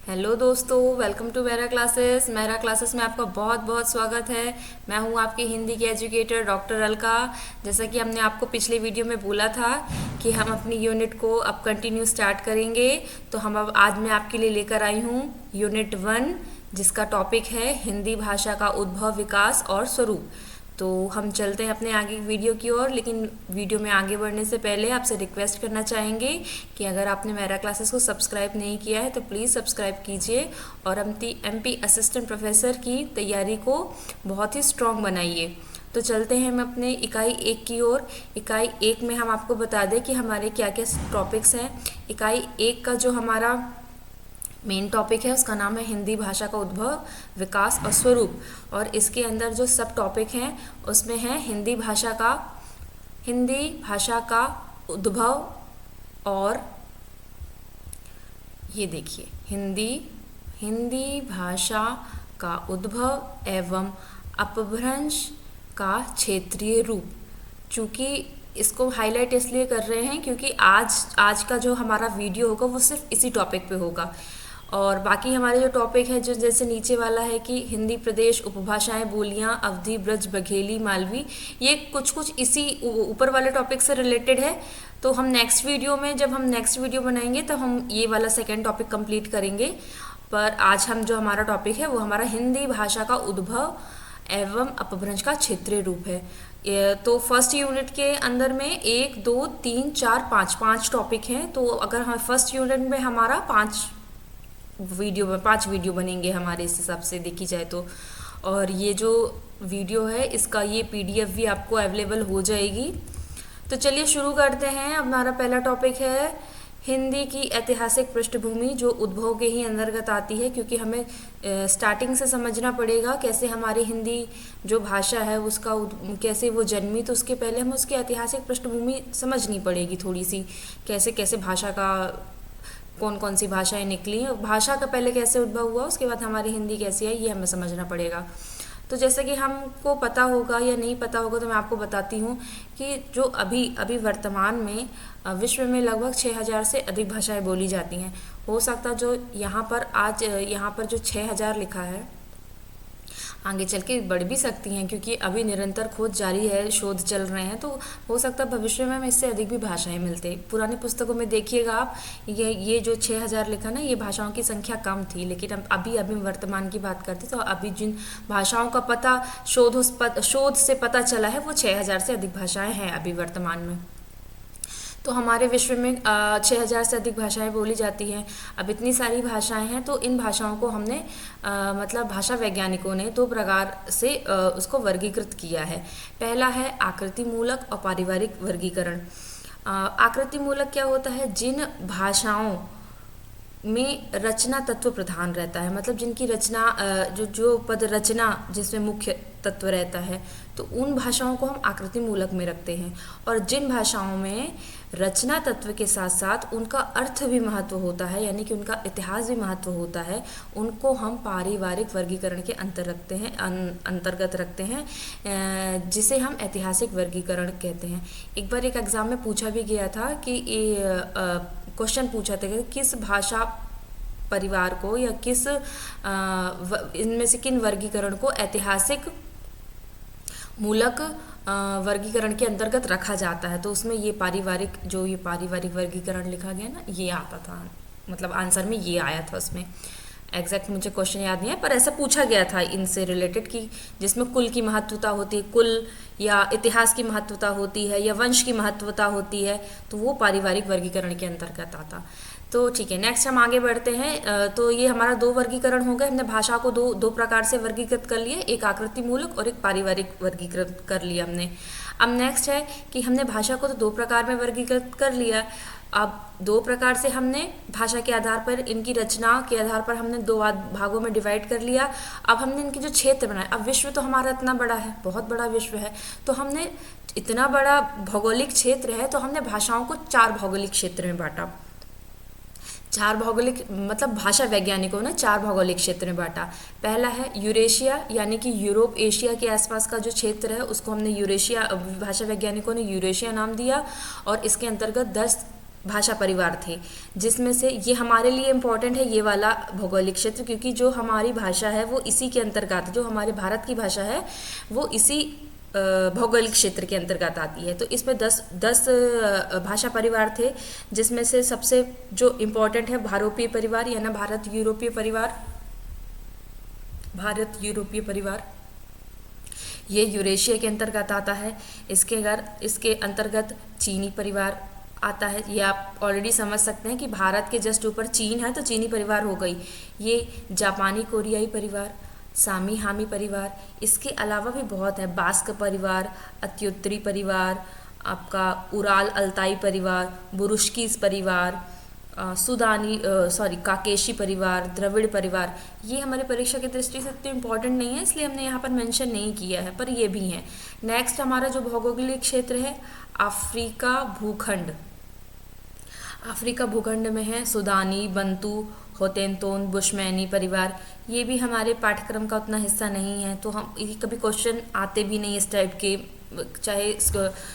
Hello दोस्तों, welcome to मेरा classes. मेरा क्लासेस में आपका बहुत बहुत स्वागत है। मैं हूं आपकी हिंदी की एजुकेटर डॉक्टर अलका। जैसा कि हमने आपको पिछले वीडियो में बोला था कि हम अपनी यूनिट को अब कंटिन्यू स्टार्ट करेंगे, तो हम अब आज मैं आपके लिए लेकर आई हूं यूनिट 1, जिसका टॉपिक है हिंदी भाषा का उद्भव, विकास और स्वरूप। तो हम चलते हैं अपने आगे वीडियो की ओर, लेकिन वीडियो में आगे बढ़ने से पहले आपसे रिक्वेस्ट करना चाहेंगे कि अगर आपने मेरा क्लासेस को सब्सक्राइब नहीं किया है तो प्लीज़ सब्सक्राइब कीजिए और एमपी असिस्टेंट प्रोफेसर की तैयारी को बहुत ही स्ट्रॉन्ग बनाइए। तो चलते हैं हम अपने इकाई 1 की ओर। इकाई 1 में हम आपको बता दें कि हमारे क्या क्या टॉपिक्स हैं। इकाई 1 का जो हमारा मेन टॉपिक है उसका नाम है हिंदी भाषा का उद्भव, विकास और स्वरूप। और इसके अंदर जो सब टॉपिक हैं उसमें है हिंदी भाषा का उद्भव, और ये देखिए हिंदी भाषा का उद्भव एवं अपभ्रंश का क्षेत्रीय रूप। चूँकि इसको हाईलाइट इसलिए कर रहे हैं क्योंकि आज का जो हमारा वीडियो होगा वो सिर्फ इसी टॉपिक पे होगा, और बाकी हमारे जो टॉपिक है जो जैसे नीचे वाला है कि हिंदी प्रदेश, उपभाषाएं, बोलियां, अवधी, ब्रज, बघेली, मालवी, ये कुछ इसी ऊपर वाले टॉपिक से रिलेटेड है। तो हम नेक्स्ट वीडियो में, जब हम नेक्स्ट वीडियो बनाएंगे तब हम ये वाला सेकेंड टॉपिक कंप्लीट करेंगे। पर आज हम जो हमारा टॉपिक है वो हमारा हिंदी भाषा का उद्भव एवं अपभ्रंश का क्षेत्रीय रूप है। तो फर्स्ट यूनिट के अंदर में 1, 2, 3, 4, 5 टॉपिक हैं। तो अगर हम फर्स्ट यूनिट में हमारा 5 वीडियो बनेंगे हमारे, इस हिसाब से देखी जाए तो। और ये जो वीडियो है इसका ये पीडीएफ भी आपको अवेलेबल हो जाएगी। तो चलिए शुरू करते हैं। अब हमारा पहला टॉपिक है हिंदी की ऐतिहासिक पृष्ठभूमि, जो उद्भव के ही अंतर्गत आती है, क्योंकि हमें स्टार्टिंग से समझना पड़ेगा कैसे हमारी हिंदी जो भाषा है उसका कैसे वो जन्मी। तो उसके पहले हमें उसकी ऐतिहासिक पृष्ठभूमि समझनी पड़ेगी थोड़ी सी, कैसे कैसे भाषा का कौन सी भाषाएं निकली, भाषा का पहले कैसे उद्भव हुआ, उसके बाद हमारी हिंदी कैसी है, ये हमें समझना पड़ेगा। तो जैसे कि हमको पता होगा या नहीं पता होगा, तो मैं आपको बताती हूँ कि जो अभी वर्तमान में विश्व में लगभग 6000 से अधिक भाषाएं बोली जाती हैं। हो सकता जो यहाँ पर जो 6000 लिखा है आगे चल के बढ़ भी सकती हैं, क्योंकि अभी निरंतर खोज जारी है, शोध चल रहे हैं। तो हो सकता है भविष्य में हमें इससे अधिक भी भाषाएं मिलते। पुरानी पुस्तकों में देखिएगा आप, ये जो 6000 लिखा ना, ये भाषाओं की संख्या कम थी, लेकिन हम अभी वर्तमान की बात करते तो अभी जिन भाषाओं का पता शोध से पता चला है वो 6000 से अधिक भाषाएँ हैं अभी वर्तमान में। तो हमारे विश्व में 6000 से अधिक भाषाएं बोली जाती हैं। अब इतनी सारी भाषाएं हैं, तो इन भाषाओं को हमने मतलब भाषा वैज्ञानिकों ने 2 प्रकार से उसको वर्गीकृत किया है। पहला है आकृति मूलक और पारिवारिक वर्गीकरण। आकृति मूलक क्या होता है? जिन भाषाओं में रचना तत्व प्रधान रहता है, मतलब जिनकी रचना जो पद रचना जिसमें मुख्य तत्व रहता है, तो उन भाषाओं को हम आकृति मूलक में रखते हैं। और जिन भाषाओं में रचना तत्व के साथ साथ उनका अर्थ भी महत्व होता है, यानी कि उनका इतिहास भी महत्व होता है, उनको हम पारिवारिक वर्गीकरण के अंतर्गत रखते हैं, जिसे हम ऐतिहासिक वर्गीकरण कहते हैं। एक बार एक एग्जाम में पूछा भी गया था कि क्वेश्चन पूछा था कि किस भाषा परिवार को या किस इनमें से किन वर्गीकरण को ऐतिहासिक मूलक वर्गीकरण के अंतर्गत रखा जाता है। तो उसमें ये पारिवारिक वर्गीकरण लिखा गया ना, ये आता था, मतलब आंसर में ये आया था। उसमें एग्जैक्ट मुझे क्वेश्चन याद नहीं है, पर ऐसा पूछा गया था इनसे रिलेटेड कि जिसमें कुल की महत्वता होती है, कुल या इतिहास की महत्वता होती है या वंश की महत्वता होती है, तो वो पारिवारिक वर्गीकरण के अंतर्गत आता। तो ठीक है, नेक्स्ट हम आगे बढ़ते हैं। तो ये हमारा 2 वर्गीकरण हो गए। हमने भाषा को दो प्रकार से वर्गीकृत कर लिए, एक आकृति मूलक और एक पारिवारिक वर्गीकृत कर लिया हमने। अब नेक्स्ट है कि हमने भाषा को तो 2 प्रकार में वर्गीकृत कर लिया। अब 2 प्रकार से हमने भाषा के आधार पर, इनकी रचना के आधार पर हमने 2 भागों में डिवाइड कर लिया। अब हमने इनके जो क्षेत्र बनाए, अब विश्व तो हमारा इतना बड़ा है, बहुत बड़ा विश्व है, तो हमने इतना बड़ा भौगोलिक क्षेत्र है, तो हमने भाषाओं को 4 भौगोलिक क्षेत्र में बांटा। 4 भौगोलिक, मतलब भाषा वैज्ञानिकों ने 4 भौगोलिक क्षेत्र में बांटा। पहला है यूरेशिया, यानी कि यूरोप एशिया के आसपास का जो क्षेत्र है उसको हमने यूरेशिया, भाषा वैज्ञानिकों ने यूरेशिया नाम दिया। और इसके अंतर्गत भाषा परिवार थे, जिसमें से ये हमारे लिए इम्पोर्टेंट है ये वाला भौगोलिक क्षेत्र, क्योंकि जो हमारी भाषा है वो इसी के अंतर्गत, जो हमारे भारत की भाषा है वो इसी भौगोलिक क्षेत्र के अंतर्गत आती है। तो इसमें 10 भाषा परिवार थे, जिसमें से सबसे जो इम्पोर्टेंट है भारोपीय परिवार या ना भारत यूरोपीय परिवार, ये यूरेशिया के अंतर्गत आता है। इसके अंतर्गत चीनी परिवार आता है। ये आप ऑलरेडी समझ सकते हैं कि भारत के जस्ट ऊपर चीन है तो चीनी परिवार हो गई। ये जापानी कोरियाई परिवार, सामी हामी परिवार, इसके अलावा भी बहुत है, बास्क परिवार, अत्युत्तरी परिवार, आपका उराल अल्ताई परिवार, बुरुश्कीज परिवार, काकेशी परिवार, द्रविड़ परिवार। ये हमारे परीक्षा की दृष्टि से इतने इम्पोर्टेंट नहीं है, इसलिए हमने यहाँ पर मेंशन नहीं किया है, पर ये भी हैं। नेक्स्ट हमारा जो भौगोलिक क्षेत्र है अफ्रीका भूखंड। अफ्रीका भूखंड में है सुदानी, बंतू, होतेनतोन, बुशमैनी परिवार। ये भी हमारे पाठ्यक्रम का उतना हिस्सा नहीं है, तो हम कभी क्वेश्चन आते भी नहीं इस टाइप के, चाहे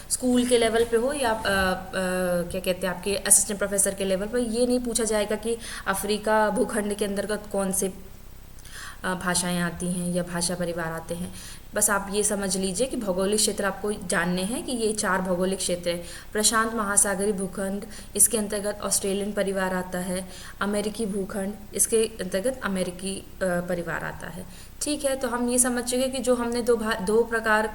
स्कूल के लेवल पे हो या क्या कहते हैं आपके असिस्टेंट प्रोफेसर के लेवल पर। ये नहीं पूछा जाएगा कि अफ्रीका भूखंड के अंतर्गत कौन से भाषाएं आती हैं या भाषा परिवार आते हैं। बस आप ये समझ लीजिए कि भौगोलिक क्षेत्र आपको जानने हैं कि ये 4 भौगोलिक क्षेत्र है। प्रशांत महासागरीय भूखंड, इसके अंतर्गत ऑस्ट्रेलियन परिवार आता है। अमेरिकी भूखंड, इसके अंतर्गत अमेरिकी परिवार आता है। ठीक है, तो हम ये समझ चुके कि जो हमने दो प्रकार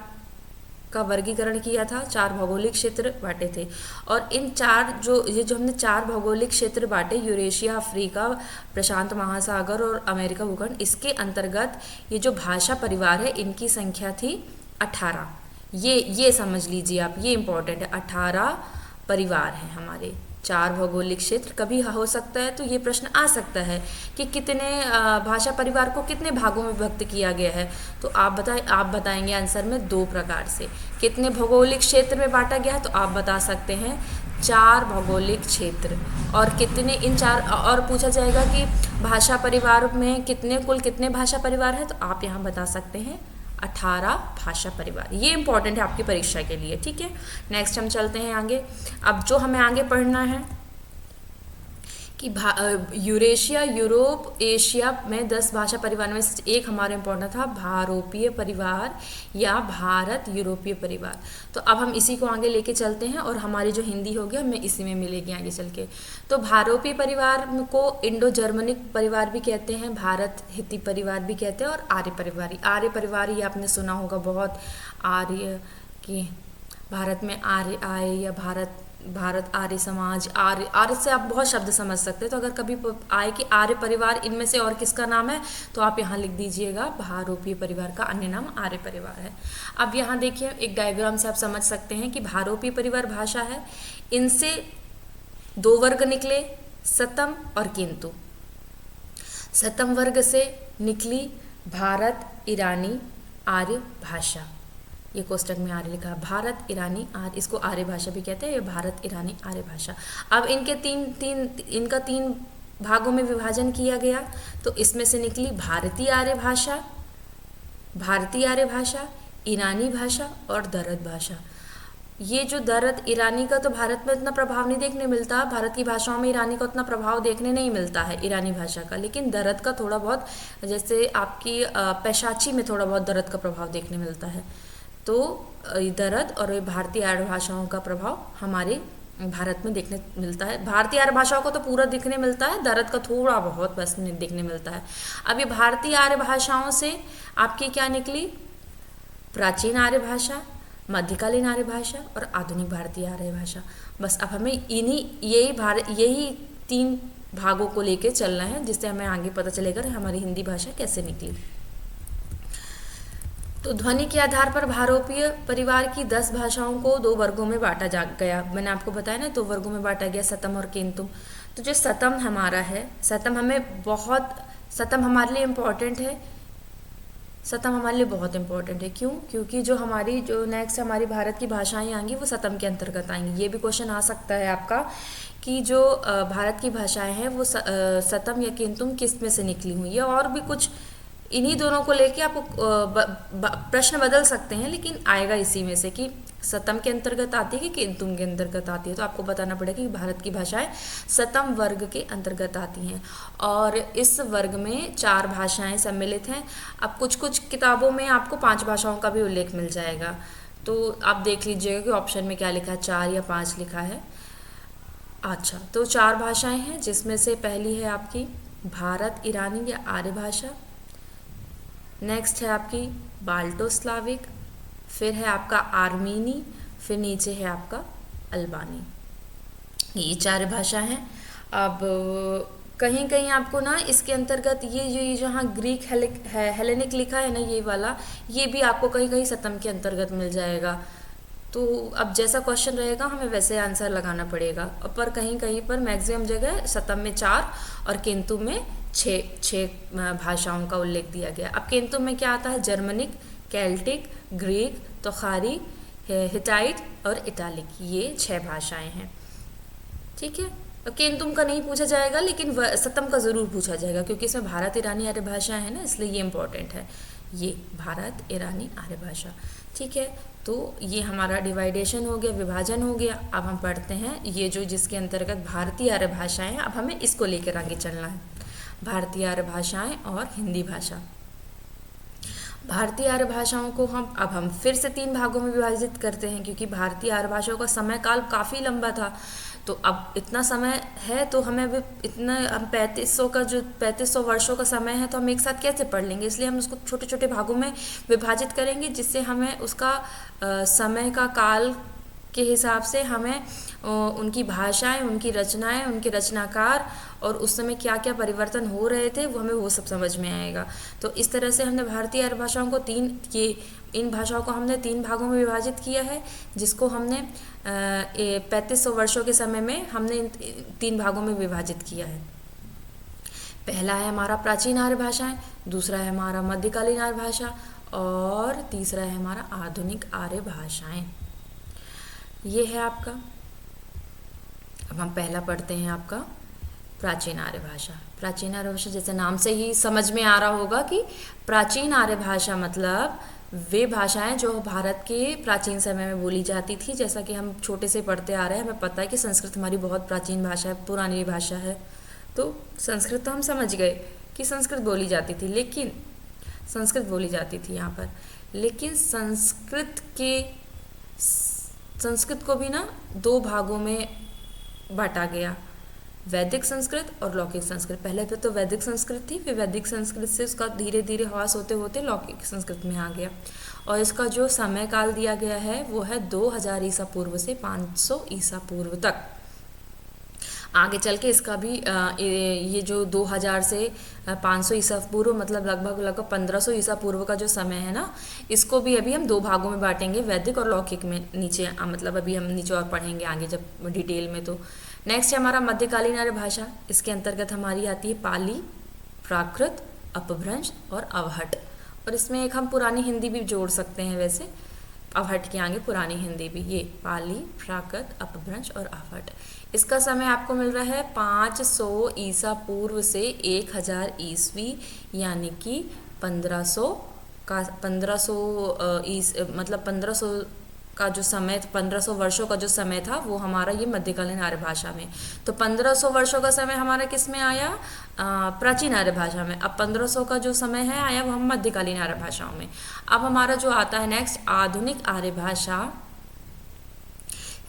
का वर्गीकरण किया था, 4 भौगोलिक क्षेत्र बांटे थे। और इन जो हमने 4 भौगोलिक क्षेत्र बांटे, यूरेशिया, अफ्रीका, प्रशांत महासागर और अमेरिका भूखंड, इसके अंतर्गत ये जो भाषा परिवार है इनकी संख्या थी 18। ये समझ लीजिए आप, ये इम्पोर्टेंट है। 18 परिवार हैं हमारे, 4 भौगोलिक क्षेत्र। कभी हो सकता है तो ये प्रश्न आ सकता है कि कितने भाषा परिवार को कितने भागों में विभक्त किया गया है, तो आप बताएंगे आंसर में 2 प्रकार से। कितने भौगोलिक क्षेत्र में बांटा गया है, तो आप बता सकते हैं 4 भौगोलिक क्षेत्र। और कितने इन 4, और पूछा जाएगा कि भाषा परिवार में कुल कितने भाषा परिवार है, तो आप यहाँ बता सकते हैं 18 भाषा परिवार। ये इंपॉर्टेंट है आपकी परीक्षा के लिए। ठीक है, नेक्स्ट हम चलते हैं आगे। अब जो हमें आगे पढ़ना है कि यूरेशिया, यूरोप, एशिया में 10 भाषा परिवार में से एक हमारा इम्पोर्टेंट था भारोपीय परिवार या भारत यूरोपीय परिवार। तो अब हम इसी को आगे लेके चलते हैं और हमारी जो हिंदी होगी हमें इसी में मिलेगी आगे चल के। तो भारोपीय परिवार को इंडो जर्मनिक परिवार भी कहते हैं, भारत हिती परिवार भी कहते हैं, और आर्य परिवार ये आपने सुना होगा बहुत, आर्य के भारत में आर्य आए या भारत आर्य समाज, आर्य से आप बहुत शब्द समझ सकते हैं। तो अगर कभी आए कि आर्य परिवार इनमें से और किसका नाम है, तो आप यहाँ लिख दीजिएगा भारोपीय परिवार का अन्य नाम आर्य परिवार है। अब यहाँ देखिए एक डायग्राम से आप समझ सकते हैं कि भारोपीय परिवार भाषा है, इनसे 2 वर्ग निकले, सतम और किंतु। सतम वर्ग से निकली भारत ईरानी आर्य भाषा, ये कोष्टक में आर्य लिखा है, भारत ईरानी आर्य, इसको आर्य भाषा भी कहते हैं, ये भारत ईरानी आर्य भाषा। अब इनके इनका 3 भागों में विभाजन किया गया, तो इसमें से निकली भारतीय आर्य भाषा, ईरानी भाषा और दरद भाषा। ये जो दरद ईरानी का तो भारत में इतना प्रभाव नहीं देखने मिलता, भारत की भाषाओं में ईरानी का उतना प्रभाव देखने नहीं मिलता है ईरानी भाषा का, लेकिन दरद का थोड़ा बहुत, जैसे आपकी पैशाची में थोड़ा बहुत दरद का प्रभाव देखने मिलता है। तो दरद और भारतीय आर्य भाषाओं का प्रभाव हमारे भारत में देखने मिलता है। भारतीय आर्य भाषाओं को तो पूरा दिखने मिलता है, दरद का थोड़ा बहुत बस देखने मिलता है। अब ये भारतीय आर्य भाषाओं से आपकी क्या निकली, प्राचीन आर्य भाषा, मध्यकालीन आर्य भाषा और आधुनिक भारतीय आर्य भाषा। बस अब हमें यही 3 भागों को लेके चलना है, जिससे हमें आगे पता चलेगा हमारी हिंदी भाषा कैसे निकली। तो ध्वनि के आधार पर भारोपीय परिवार की 10 भाषाओं को 2 वर्गों में बांटा जा गया। मैंने आपको बताया ना, 2 वर्गों में बांटा गया, सतम और किंतु। तो जो सतम हमारा है, सतम हमारे लिए इम्पोर्टेंट है, सतम हमारे लिए बहुत इम्पोर्टेंट है। क्यों? क्योंकि जो नेक्स्ट हमारी भारत की भाषाएं आएंगी वो सतम के अंतर्गत आएंगी। ये भी क्वेश्चन आ सकता है आपका कि जो भारत की भाषाएं हैं वो सतम या किंतुम किस में से निकली हुई है, और भी कुछ इन्हीं दोनों को लेके आपको प्रश्न बदल सकते हैं, लेकिन आएगा इसी में से कि सतम के अंतर्गत आती है कि केंतुम के अंतर्गत आती है, तो आपको बताना पड़ेगा कि भारत की भाषाएं सतम वर्ग के अंतर्गत आती हैं। और इस वर्ग में 4 भाषाएं सम्मिलित हैं। अब कुछ कुछ किताबों में आपको 5 भाषाओं का भी उल्लेख मिल जाएगा, तो आप देख लीजिएगा कि ऑप्शन में क्या लिखा है, 4 या 5 लिखा है। अच्छा, तो 4 भाषाएं हैं, जिसमें से पहली है आपकी भारत ईरानी या आर्य भाषा, नेक्स्ट है आपकी बाल्टो स्लाविक, फिर है आपका आर्मीनी, फिर नीचे है आपका अल्बानी। ये 4 भाषा हैं। अब कहीं कहीं आपको ना इसके अंतर्गत ये जहाँ ग्रीक हेलेनिक लिखा है ना, ये वाला, ये भी आपको कहीं कहीं सतम के अंतर्गत मिल जाएगा। तो अब जैसा क्वेश्चन रहेगा हमें वैसे आंसर लगाना पड़ेगा। पर कहीं कहीं पर मैक्सिमम जगह सतम में 4 और केंतु में 6 भाषाओं का उल्लेख दिया गया। अब केंतु में क्या आता है, जर्मनिक, केल्टिक, ग्रीक, तोखारी, हिटाइट और इटालिक, ये 6 भाषाएं हैं। ठीक है, केंतुम का नहीं पूछा जाएगा, लेकिन सतम का ज़रूर पूछा जाएगा, क्योंकि इसमें भारत ईरानी आर्य भाषा है ना, इसलिए ये इंपॉर्टेंट है, ये भारत ईरानी आर्य भाषा। ठीक है, तो ये हमारा डिवाइडेशन हो गया, विभाजन हो गया। अब हम पढ़ते हैं ये जो जिसके अंतर्गत भारतीय आर्य भाषाएं हैं, अब हमें इसको लेकर आगे चलना है, भारतीय आर्य भाषाएं और हिंदी भाषा। भारतीय आर्य भाषाओं को हम फिर से 3 भागों में विभाजित करते हैं, क्योंकि भारतीय आर्य भाषाओं का समय काल काफ़ी लंबा था। तो अब इतना समय है तो हमें अभी इतना, हम 3500 वर्षों का समय है, तो हम एक साथ कैसे पढ़ लेंगे, इसलिए हम उसको छोटे छोटे भागों में विभाजित करेंगे, जिससे हमें उसका समय का काल के हिसाब से हमें उनकी भाषाएं, उनकी रचनाएं, उनके रचनाकार और उस समय क्या क्या परिवर्तन हो रहे थे वो सब समझ में आएगा। तो इस तरह से हमने भारतीय आर्य भाषाओं को इन भाषाओं को हमने 3 भागों में विभाजित किया है, जिसको हमने 3500 वर्षों के समय में हमने इन 3 भागों में विभाजित किया है। पहला है हमारा प्राचीन आर्य भाषाएं, दूसरा है हमारा मध्यकालीन आर्य भाषा और तीसरा है हमारा आधुनिक आर्य भाषाएं। ये है आपका। अब हम पहला पढ़ते हैं आपका प्राचीन आर्य भाषा। प्राचीन आर्य भाषा, जैसे नाम से ही समझ में आ रहा होगा कि प्राचीन आर्य भाषा मतलब वे भाषाएं जो भारत के प्राचीन समय में बोली जाती थी। जैसा कि हम छोटे से पढ़ते आ रहे हैं, हमें पता है कि संस्कृत हमारी बहुत प्राचीन भाषा है, पुरानी भाषा है। तो संस्कृत तो हम समझ गए कि संस्कृत बोली जाती थी, लेकिन संस्कृत बोली जाती थी यहाँ पर, लेकिन संस्कृत को भी ना 2 भागों में बांटा गया, वैदिक संस्कृत और लौकिक संस्कृत। पहले तो वैदिक संस्कृत थी, फिर वैदिक संस्कृत से उसका धीरे धीरे ह्रास होते होते लौकिक संस्कृत में आ गया। और इसका जो समय काल दिया गया है वो है 2000 ईसा पूर्व से 500 ईसा पूर्व तक। आगे चल के इसका भी ये जो 2000 से 500 ईसा पूर्व मतलब लगभग 1500 ईसा पूर्व का जो समय है ना, इसको भी अभी हम 2 भागों में बांटेंगे, वैदिक और लौकिक में। नीचे मतलब अभी हम नीचे और पढ़ेंगे आगे जब डिटेल में। तो नेक्स्ट है हमारा मध्यकालीन आर्य भाषा। इसके अंतर्गत हमारी आती है पाली, प्राकृत, अपभ्रंश और अवहट। और इसमें एक हम पुरानी हिंदी भी जोड़ सकते हैं, वैसे अवहट के आगे पुरानी हिंदी भी। ये पाली, प्राकृत, अपभ्रंश और अवहट। इसका समय आपको मिल रहा है 500 ईसा पूर्व से 1000 ईस्वी, यानी कि 1500 का जो समय, 1500 वर्षों का जो समय था वो हमारा ये मध्यकालीन आर्य भाषा में। तो 1500 वर्षों का समय हमारा किस में आया, प्राचीन आर्य भाषा में। अब 1500 का जो समय है आया वो हम मध्यकालीन आर्य भाषाओं में। अब हमारा जो आता है नेक्स्ट आधुनिक आर्य भाषा।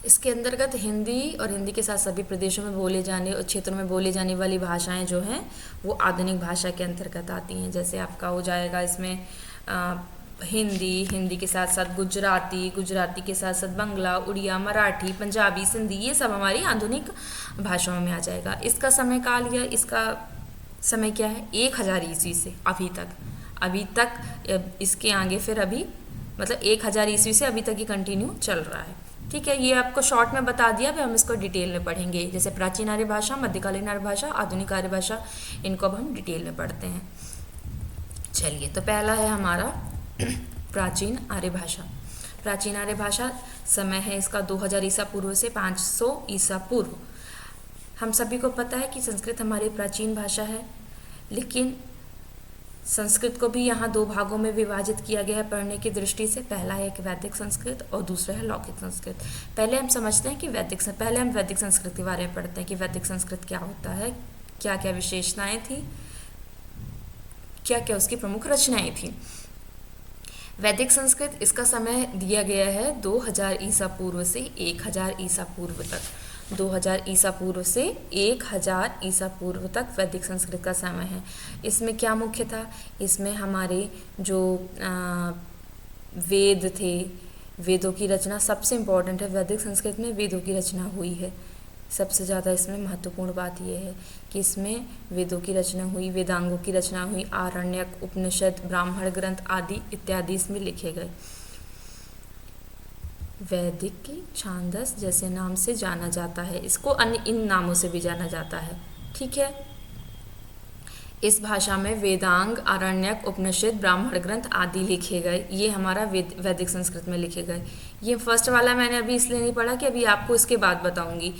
इसके अंतर्गत हिंदी और हिंदी के साथ सभी प्रदेशों में बोले जाने और क्षेत्रों में बोली जाने वाली भाषाएं जो हैं वो आधुनिक भाषा के अंतर्गत आती हैं। जैसे आपका हो जाएगा इसमें हिंदी के साथ साथ गुजराती के साथ साथ बंगला, उड़िया, मराठी, पंजाबी, सिंधी, ये सब हमारी आधुनिक भाषाओं में आ जाएगा। इसका समय काल या इसका समय क्या है, 1000 ईस्वी से अभी तक इसके आगे फिर अभी मतलब 1000 ईस्वी से अभी तक ये कंटिन्यू चल रहा है। ठीक है, ये आपको शॉर्ट में बता दिया, फिर हम इसको डिटेल में पढ़ेंगे। जैसे प्राचीन आर्य भाषा, मध्यकालीन आर्य भाषा, आधुनिक आर्य भाषा, इनको अब हम डिटेल में पढ़ते हैं। चलिए, तो पहला है हमारा प्राचीन आर्य भाषा। प्राचीन आर्य भाषा समय है इसका 2000 ईसा पूर्व से 500 ईसा पूर्व। हम सभी को पता है कि संस्कृत हमारी प्राचीन भाषा है, लेकिन संस्कृत को भी यहाँ दो भागों में विभाजित किया गया है पढ़ने की दृष्टि से। पहला है एक वैदिक संस्कृत और दूसरा है लौकिक संस्कृत। पहले हम समझते हैं कि पहले हम वैदिक संस्कृत के बारे में पढ़ते हैं कि वैदिक संस्कृत क्या होता है, क्या क्या विशेषताएं थी, क्या क्या उसकी प्रमुख रचनाएं थी। वैदिक संस्कृत, इसका समय दिया गया है 2000 ईसा पूर्व से 1000 ईसा पूर्व तक। 2000 ईसा पूर्व से 1000 ईसा पूर्व तक वैदिक संस्कृत का समय है। इसमें क्या मुख्य था, इसमें हमारे जो वेद थे, वेदों की रचना सबसे इम्पोर्टेंट है। वैदिक संस्कृत में वेदों की रचना हुई है। सबसे ज़्यादा इसमें महत्वपूर्ण बात यह है कि इसमें वेदों की रचना हुई, वेदांगों की रचना हुई, आरण्यक, उपनिषद, ब्राह्मण ग्रंथ आदि इत्यादि इसमें लिखे गए। वैदिक की छांदस जैसे नाम से जाना जाता है, इसको अन्य इन नामों से भी जाना जाता है। ठीक है, इस भाषा में वेदांग, आरण्यक, उपनिषद, ब्राह्मण ग्रंथ आदि लिखे गए। ये हमारा वैदिक संस्कृत में लिखे गए। ये फर्स्ट वाला मैंने अभी इसलिए नहीं पढ़ा कि अभी आपको इसके बाद बताऊंगी,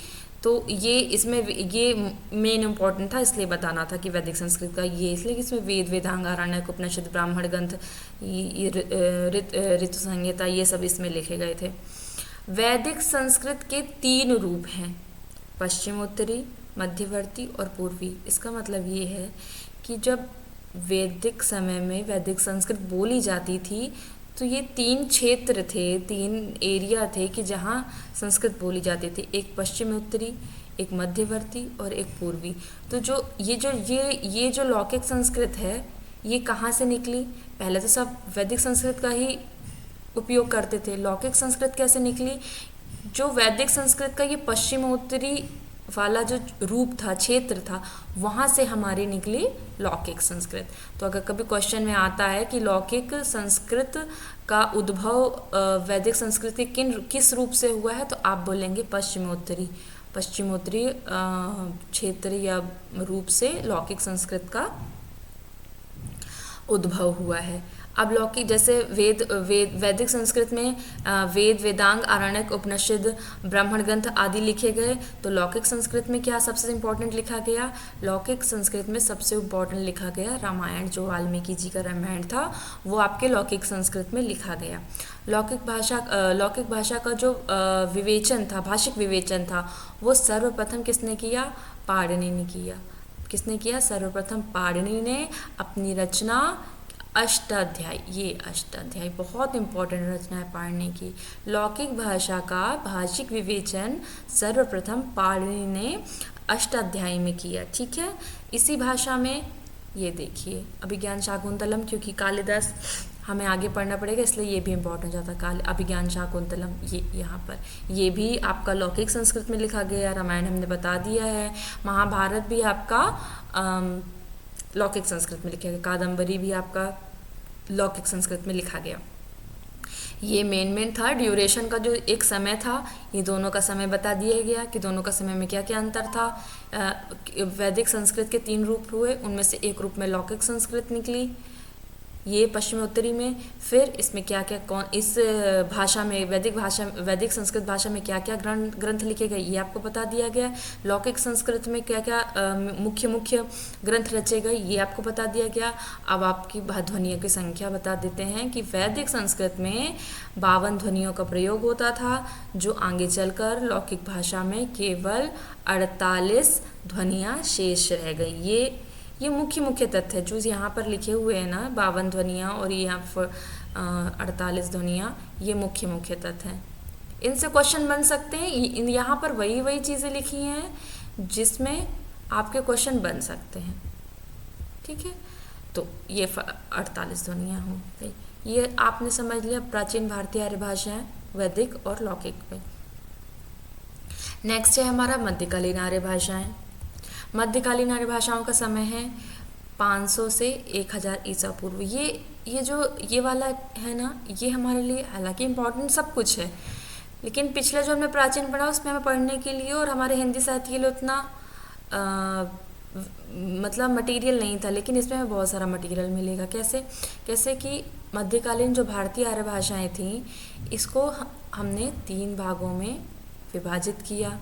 तो ये इसमें ये मेन इम्पॉर्टेंट था, इसलिए बताना था कि वैदिक संस्कृत का ये, इसलिए कि इसमें वेद, वेदांग, आरण्यक, उपनिषद, ब्राह्मण ग्रंथ, ऋतु संहिता, ये सब इसमें लिखे गए थे। वैदिक संस्कृत के 3 रूप हैं, पश्चिमोत्तरी, मध्यवर्ती और पूर्वी। इसका मतलब ये है कि जब वैदिक समय में वैदिक संस्कृत बोली जाती थी तो ये 3 क्षेत्र थे, 3 एरिया थे कि जहाँ संस्कृत बोली जाती थी। एक पश्चिमोत्तरी, एक मध्यवर्ती और एक पूर्वी। तो ये जो लौकिक संस्कृत है, ये कहाँ से निकली? पहले तो सब वैदिक संस्कृत का ही उपयोग करते थे। लौकिक संस्कृत कैसे निकली? जो वैदिक संस्कृत का ये पश्चिमोत्तरी वाला जो रूप था, क्षेत्र था, वहाँ से हमारी निकली लौकिक संस्कृत। तो अगर कभी क्वेश्चन में आता है कि लौकिक संस्कृत का उद्भव वैदिक संस्कृत के किस रूप से हुआ है, तो आप बोलेंगे पश्चिमोत्तरी क्षेत्र या रूप से लौकिक संस्कृत का उद्भव हुआ है। अब लौकिक जैसे वैदिक संस्कृत में वेद, वेदांग, आरण्यक, उपनिषद, ब्राह्मण ग्रंथ आदि लिखे गए। तो लौकिक संस्कृत में क्या सबसे इम्पोर्टेंट लिखा गया? लौकिक संस्कृत में सबसे इम्पोर्टेंट लिखा गया रामायण। जो वाल्मीकि जी का रामायण था वो आपके लौकिक संस्कृत में लिखा गया। लौकिक भाषा का जो विवेचन था, भाषिक विवेचन था, वो सर्वप्रथम किसने किया? पाणिनि ने किया। किसने किया? सर्वप्रथम पाणिनि ने अपनी रचना अष्टाध्यायी, ये अष्टाध्यायी बहुत इंपॉर्टेंट रचना है पाणिनि की। लौकिक भाषा का भाषिक विवेचन सर्वप्रथम पाणिनि ने अष्टाध्यायी में किया। ठीक है, इसी भाषा में ये देखिए अभिज्ञान शाकुंतलम, क्योंकि कालिदास हमें आगे पढ़ना पड़ेगा इसलिए ये भी इम्पोर्टेंट जाता है। अभिज्ञान शाकुंतलम ये यहाँ पर ये भी आपका लौकिक संस्कृत में लिखा गया। रामायण हमने बता दिया है। महाभारत भी आपका लौकिक संस्कृत में लिखा गया। कादम्बरी भी आपका लौकिक संस्कृत में लिखा गया। ये मेन था। ड्यूरेशन का जो एक समय था, ये दोनों का समय बता दिया गया कि दोनों का समय में क्या क्या अंतर था। वैदिक संस्कृत के 3 रूप हुए, उनमें से एक रूप में लौकिक संस्कृत निकली, ये पश्चिमोत्तरी में। फिर इसमें क्या क्या इस भाषा में वैदिक संस्कृत भाषा में क्या क्या ग्रंथ लिखे गए, ये आपको बता दिया गया। लौकिक संस्कृत में क्या क्या मुख्य ग्रंथ रचे गए, ये आपको बता दिया गया। अब आपकी ध्वनियों की संख्या बता देते हैं कि वैदिक संस्कृत में 52 ध्वनियों का प्रयोग होता था, जो आगे चलकर लौकिक भाषा में केवल 48 ध्वनियाँ शेष रह गई। ये मुख्य तथ्य है जो यहाँ पर लिखे हुए हैं ना, 52 ध्वनियाँ और ये यहाँ पर 48 ध्वनियाँ, ये मुख्य तथ्य हैं। इनसे क्वेश्चन बन सकते हैं। यहाँ पर वही चीज़ें लिखी हैं जिसमें आपके क्वेश्चन बन सकते हैं। ठीक है, तो ये 48 ध्वनियाँ हो गई। ये आपने समझ लिया प्राचीन भारतीय आर्य भाषाएं, वैदिक और लौकिक में। नेक्स्ट है हमारा मध्यकालीन आर्य भाषाएं। मध्यकालीन आर्य भाषाओं का समय है 500 से 1000 ईसा पूर्व। ये वाला है ना, ये हमारे लिए हालांकि इम्पोर्टेंट सब कुछ है, लेकिन पिछला जो हमने प्राचीन पढ़ा उसमें हमें पढ़ने के लिए और हमारे हिंदी साहित्य के लिए उतना मतलब मटेरियल नहीं था, लेकिन इसमें हमें बहुत सारा मटेरियल मिलेगा। कैसे कि मध्यकालीन जो भारतीय आर्य भाषाएँ थीं, इसको हमने 3 भागों में विभाजित किया,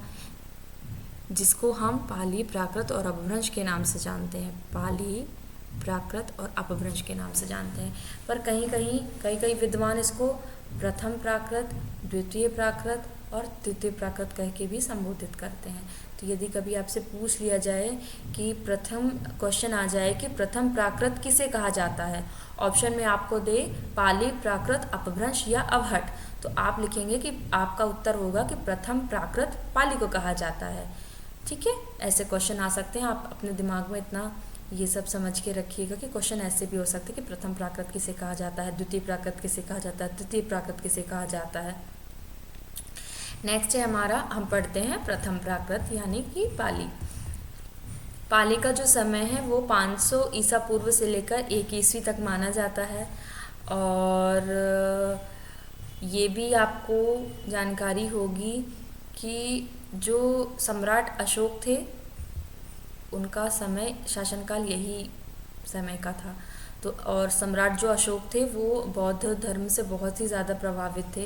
जिसको हम पाली, प्राकृत और अपभ्रंश के नाम से जानते हैं। पाली, प्राकृत और अपभ्रंश के नाम से जानते हैं। पर कई विद्वान इसको प्रथम प्राकृत, द्वितीय प्राकृत और तृतीय प्राकृत कह के भी संबोधित करते हैं। तो यदि कभी आपसे पूछ लिया जाए कि प्रथम क्वेश्चन आ जाए कि प्रथम प्राकृत किसे कहा जाता है, ऑप्शन में आपको दे पाली, प्राकृत, अपभ्रंश या अवहट, तो आप लिखेंगे कि आपका उत्तर होगा कि प्रथम प्राकृत पाली को कहा जाता है। ठीक है, ऐसे क्वेश्चन आ सकते हैं। आप अपने दिमाग में इतना ये सब समझ के रखिएगा कि क्वेश्चन ऐसे भी हो सकते हैं कि प्रथम प्राकृत किसे कहा जाता है, द्वितीय प्राकृत किसे कहा जाता है, तृतीय प्राकृत किसे कहा जाता है। नेक्स्ट है हमारा, हम पढ़ते हैं प्रथम प्राकृत यानी कि पाली। पाली का जो समय है वो 500 ईसा पूर्व से लेकर 1 ईस्वी तक माना जाता है। और ये भी आपको जानकारी होगी कि जो सम्राट अशोक थे उनका समय, शासनकाल यही समय का था। तो और सम्राट जो अशोक थे वो बौद्ध धर्म से बहुत ही ज़्यादा प्रभावित थे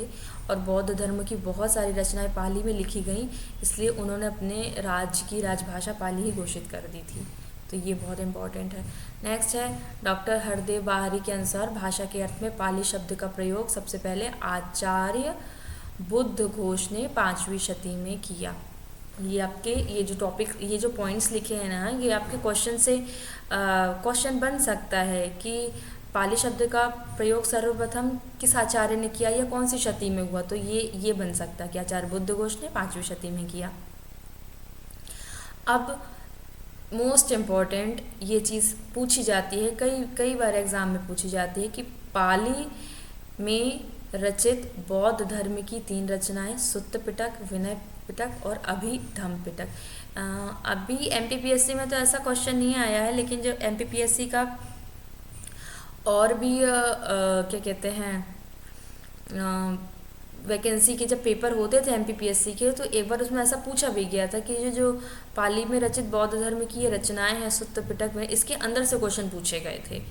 और बौद्ध धर्म की बहुत सारी रचनाएं पाली में लिखी गईं, इसलिए उन्होंने अपने राज्य की राजभाषा पाली ही घोषित कर दी थी। तो ये बहुत इम्पॉर्टेंट है। नेक्स्ट है, डॉक्टर हरदेव बाहरी के अनुसार भाषा के अर्थ में पाली शब्द का प्रयोग सबसे पहले आचार्य बुद्ध घोष ने 5वीं शती में किया। ये आपके ये जो टॉपिक, ये जो पॉइंट्स लिखे हैं ना, ये आपके क्वेश्चन से क्वेश्चन बन सकता है कि पाली शब्द का प्रयोग सर्वप्रथम किस आचार्य ने किया या कौन सी शती में हुआ। तो ये बन सकता है कि आचार्य बुद्ध घोष ने 5वीं शती में किया। अब मोस्ट इम्पॉर्टेंट ये चीज़ पूछी जाती है, कई बार एग्जाम में पूछी जाती है कि पाली में रचित बौद्ध धर्म की 3 रचनाएं सुत्त पिटक, विनय पिटक और अभिधम्म पिटक। अभी एमपीपीएससी में तो ऐसा क्वेश्चन नहीं आया है, लेकिन जो एमपीपीएससी का और भी क्या कहते हैं वैकेंसी के जब पेपर होते थे एमपीपीएससी के, तो एक बार उसमें ऐसा पूछा भी गया था कि जो पाली में रचित बौद्ध धर्म की ये रचनाएं हैं सुत्त पिटक में, इसके अंदर से क्वेश्चन पूछे गए थे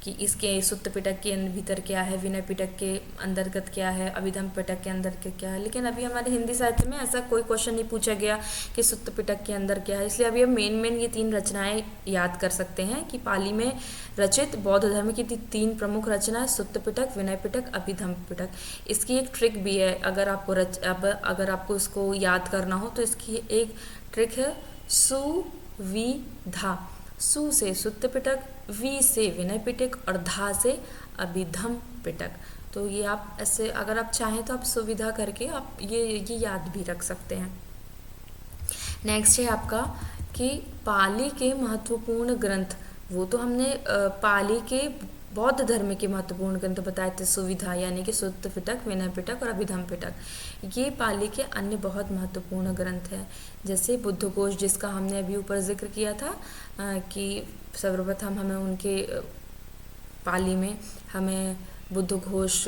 कि इसके सुत्त पिटक के भीतर क्या है, विनय पिटक के अंतर्गत क्या है, अभिधम्म पिटक के अंदर क्या है। लेकिन अभी हमारे हिंदी साहित्य में ऐसा कोई क्वेश्चन नहीं पूछा गया कि सुत्त पिटक के अंदर क्या है, इसलिए अभी हम मेन ये 3 रचनाएं याद कर सकते हैं कि पाली में रचित बौद्ध धर्म की 3 प्रमुख रचनाएं सुत्त पिटक, विनय पिटक, अभिधम्म पिटक। इसकी एक ट्रिक भी है, अगर आपको इसको याद करना हो तो इसकी एक ट्रिक है सुविधा। सु से सुत्त पिटक, वी से विनय पिटक और धा से अभिधम्म पिटक। तो ये आप ऐसे अगर आप चाहें तो आप सुविधा करके आप ये याद भी रख सकते हैं। नेक्स्ट है आपका कि पाली के महत्वपूर्ण ग्रंथ, वो तो हमने पाली के बौद्ध धर्म के महत्वपूर्ण ग्रंथ बताए थे, सुविधा यानी कि सुत्त पिटक, विनय पिटक और अभिधम्म पिटक। ये पाली के अन्य बहुत महत्वपूर्ण ग्रंथ हैं, जैसे बुद्ध घोष जिसका हमने अभी ऊपर जिक्र किया था कि सर्वप्रथम हमें उनके पाली में हमें बुद्ध घोष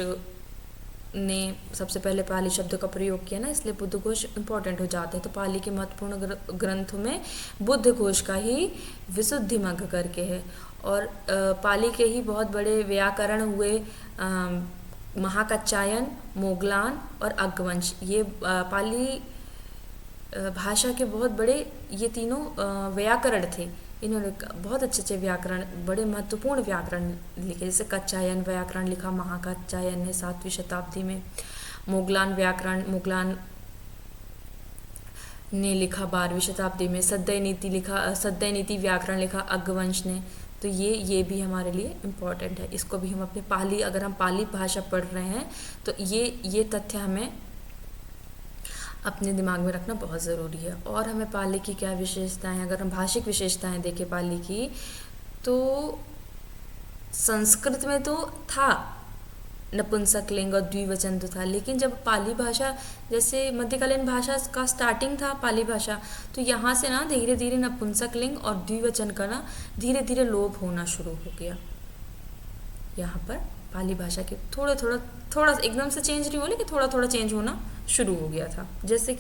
ने सबसे पहले पाली शब्द का प्रयोग किया ना, इसलिए बुद्ध घोष इम्पोर्टेंट हो जाते हैं। तो पाली के महत्वपूर्ण ग्रंथों में बुद्ध घोष का ही विशुद्धिमग्ग करके है। और पाली के ही बहुत बड़े व्याकरण हुए महाकात्यायन, मोगलान और अग्गवंश। ये पाली भाषा के बहुत बड़े ये तीनों व्याकरण थे। इन्होंने बहुत अच्छे व्याकरण, बड़े महत्वपूर्ण व्याकरण लिखे, जैसे कात्यायन व्याकरण लिखा महाकात्यायन ने 7वीं शताब्दी में, मोगलान व्याकरण ने लिखा 12वीं शताब्दी में, सद्दय नीति व्याकरण लिखा अग्गवंश ने। तो ये भी हमारे लिए इम्पोर्टेंट है। इसको भी हम अपने पाली, अगर हम पाली भाषा पढ़ रहे हैं तो ये तथ्य हमें अपने दिमाग में रखना बहुत ज़रूरी है। और हमें पाली की क्या विशेषताएं हैं, अगर हम भाषिक विशेषताएं देखें पाली की, तो संस्कृत में तो था नपुंसकलिंग और द्विवचन तो था, लेकिन जब पाली भाषा जैसे मध्यकालीन भाषा का स्टार्टिंग था पाली भाषा, तो यहाँ से ना धीरे धीरे नपुंसकलिंग और द्विवचन का ना धीरे धीरे लोप होना शुरू हो गया। यहाँ पर पाली भाषा के थोड़ा एकदम से चेंज नहीं हो, लेकिन थोड़ा चेंज होना शुरू हो गया था। जैसे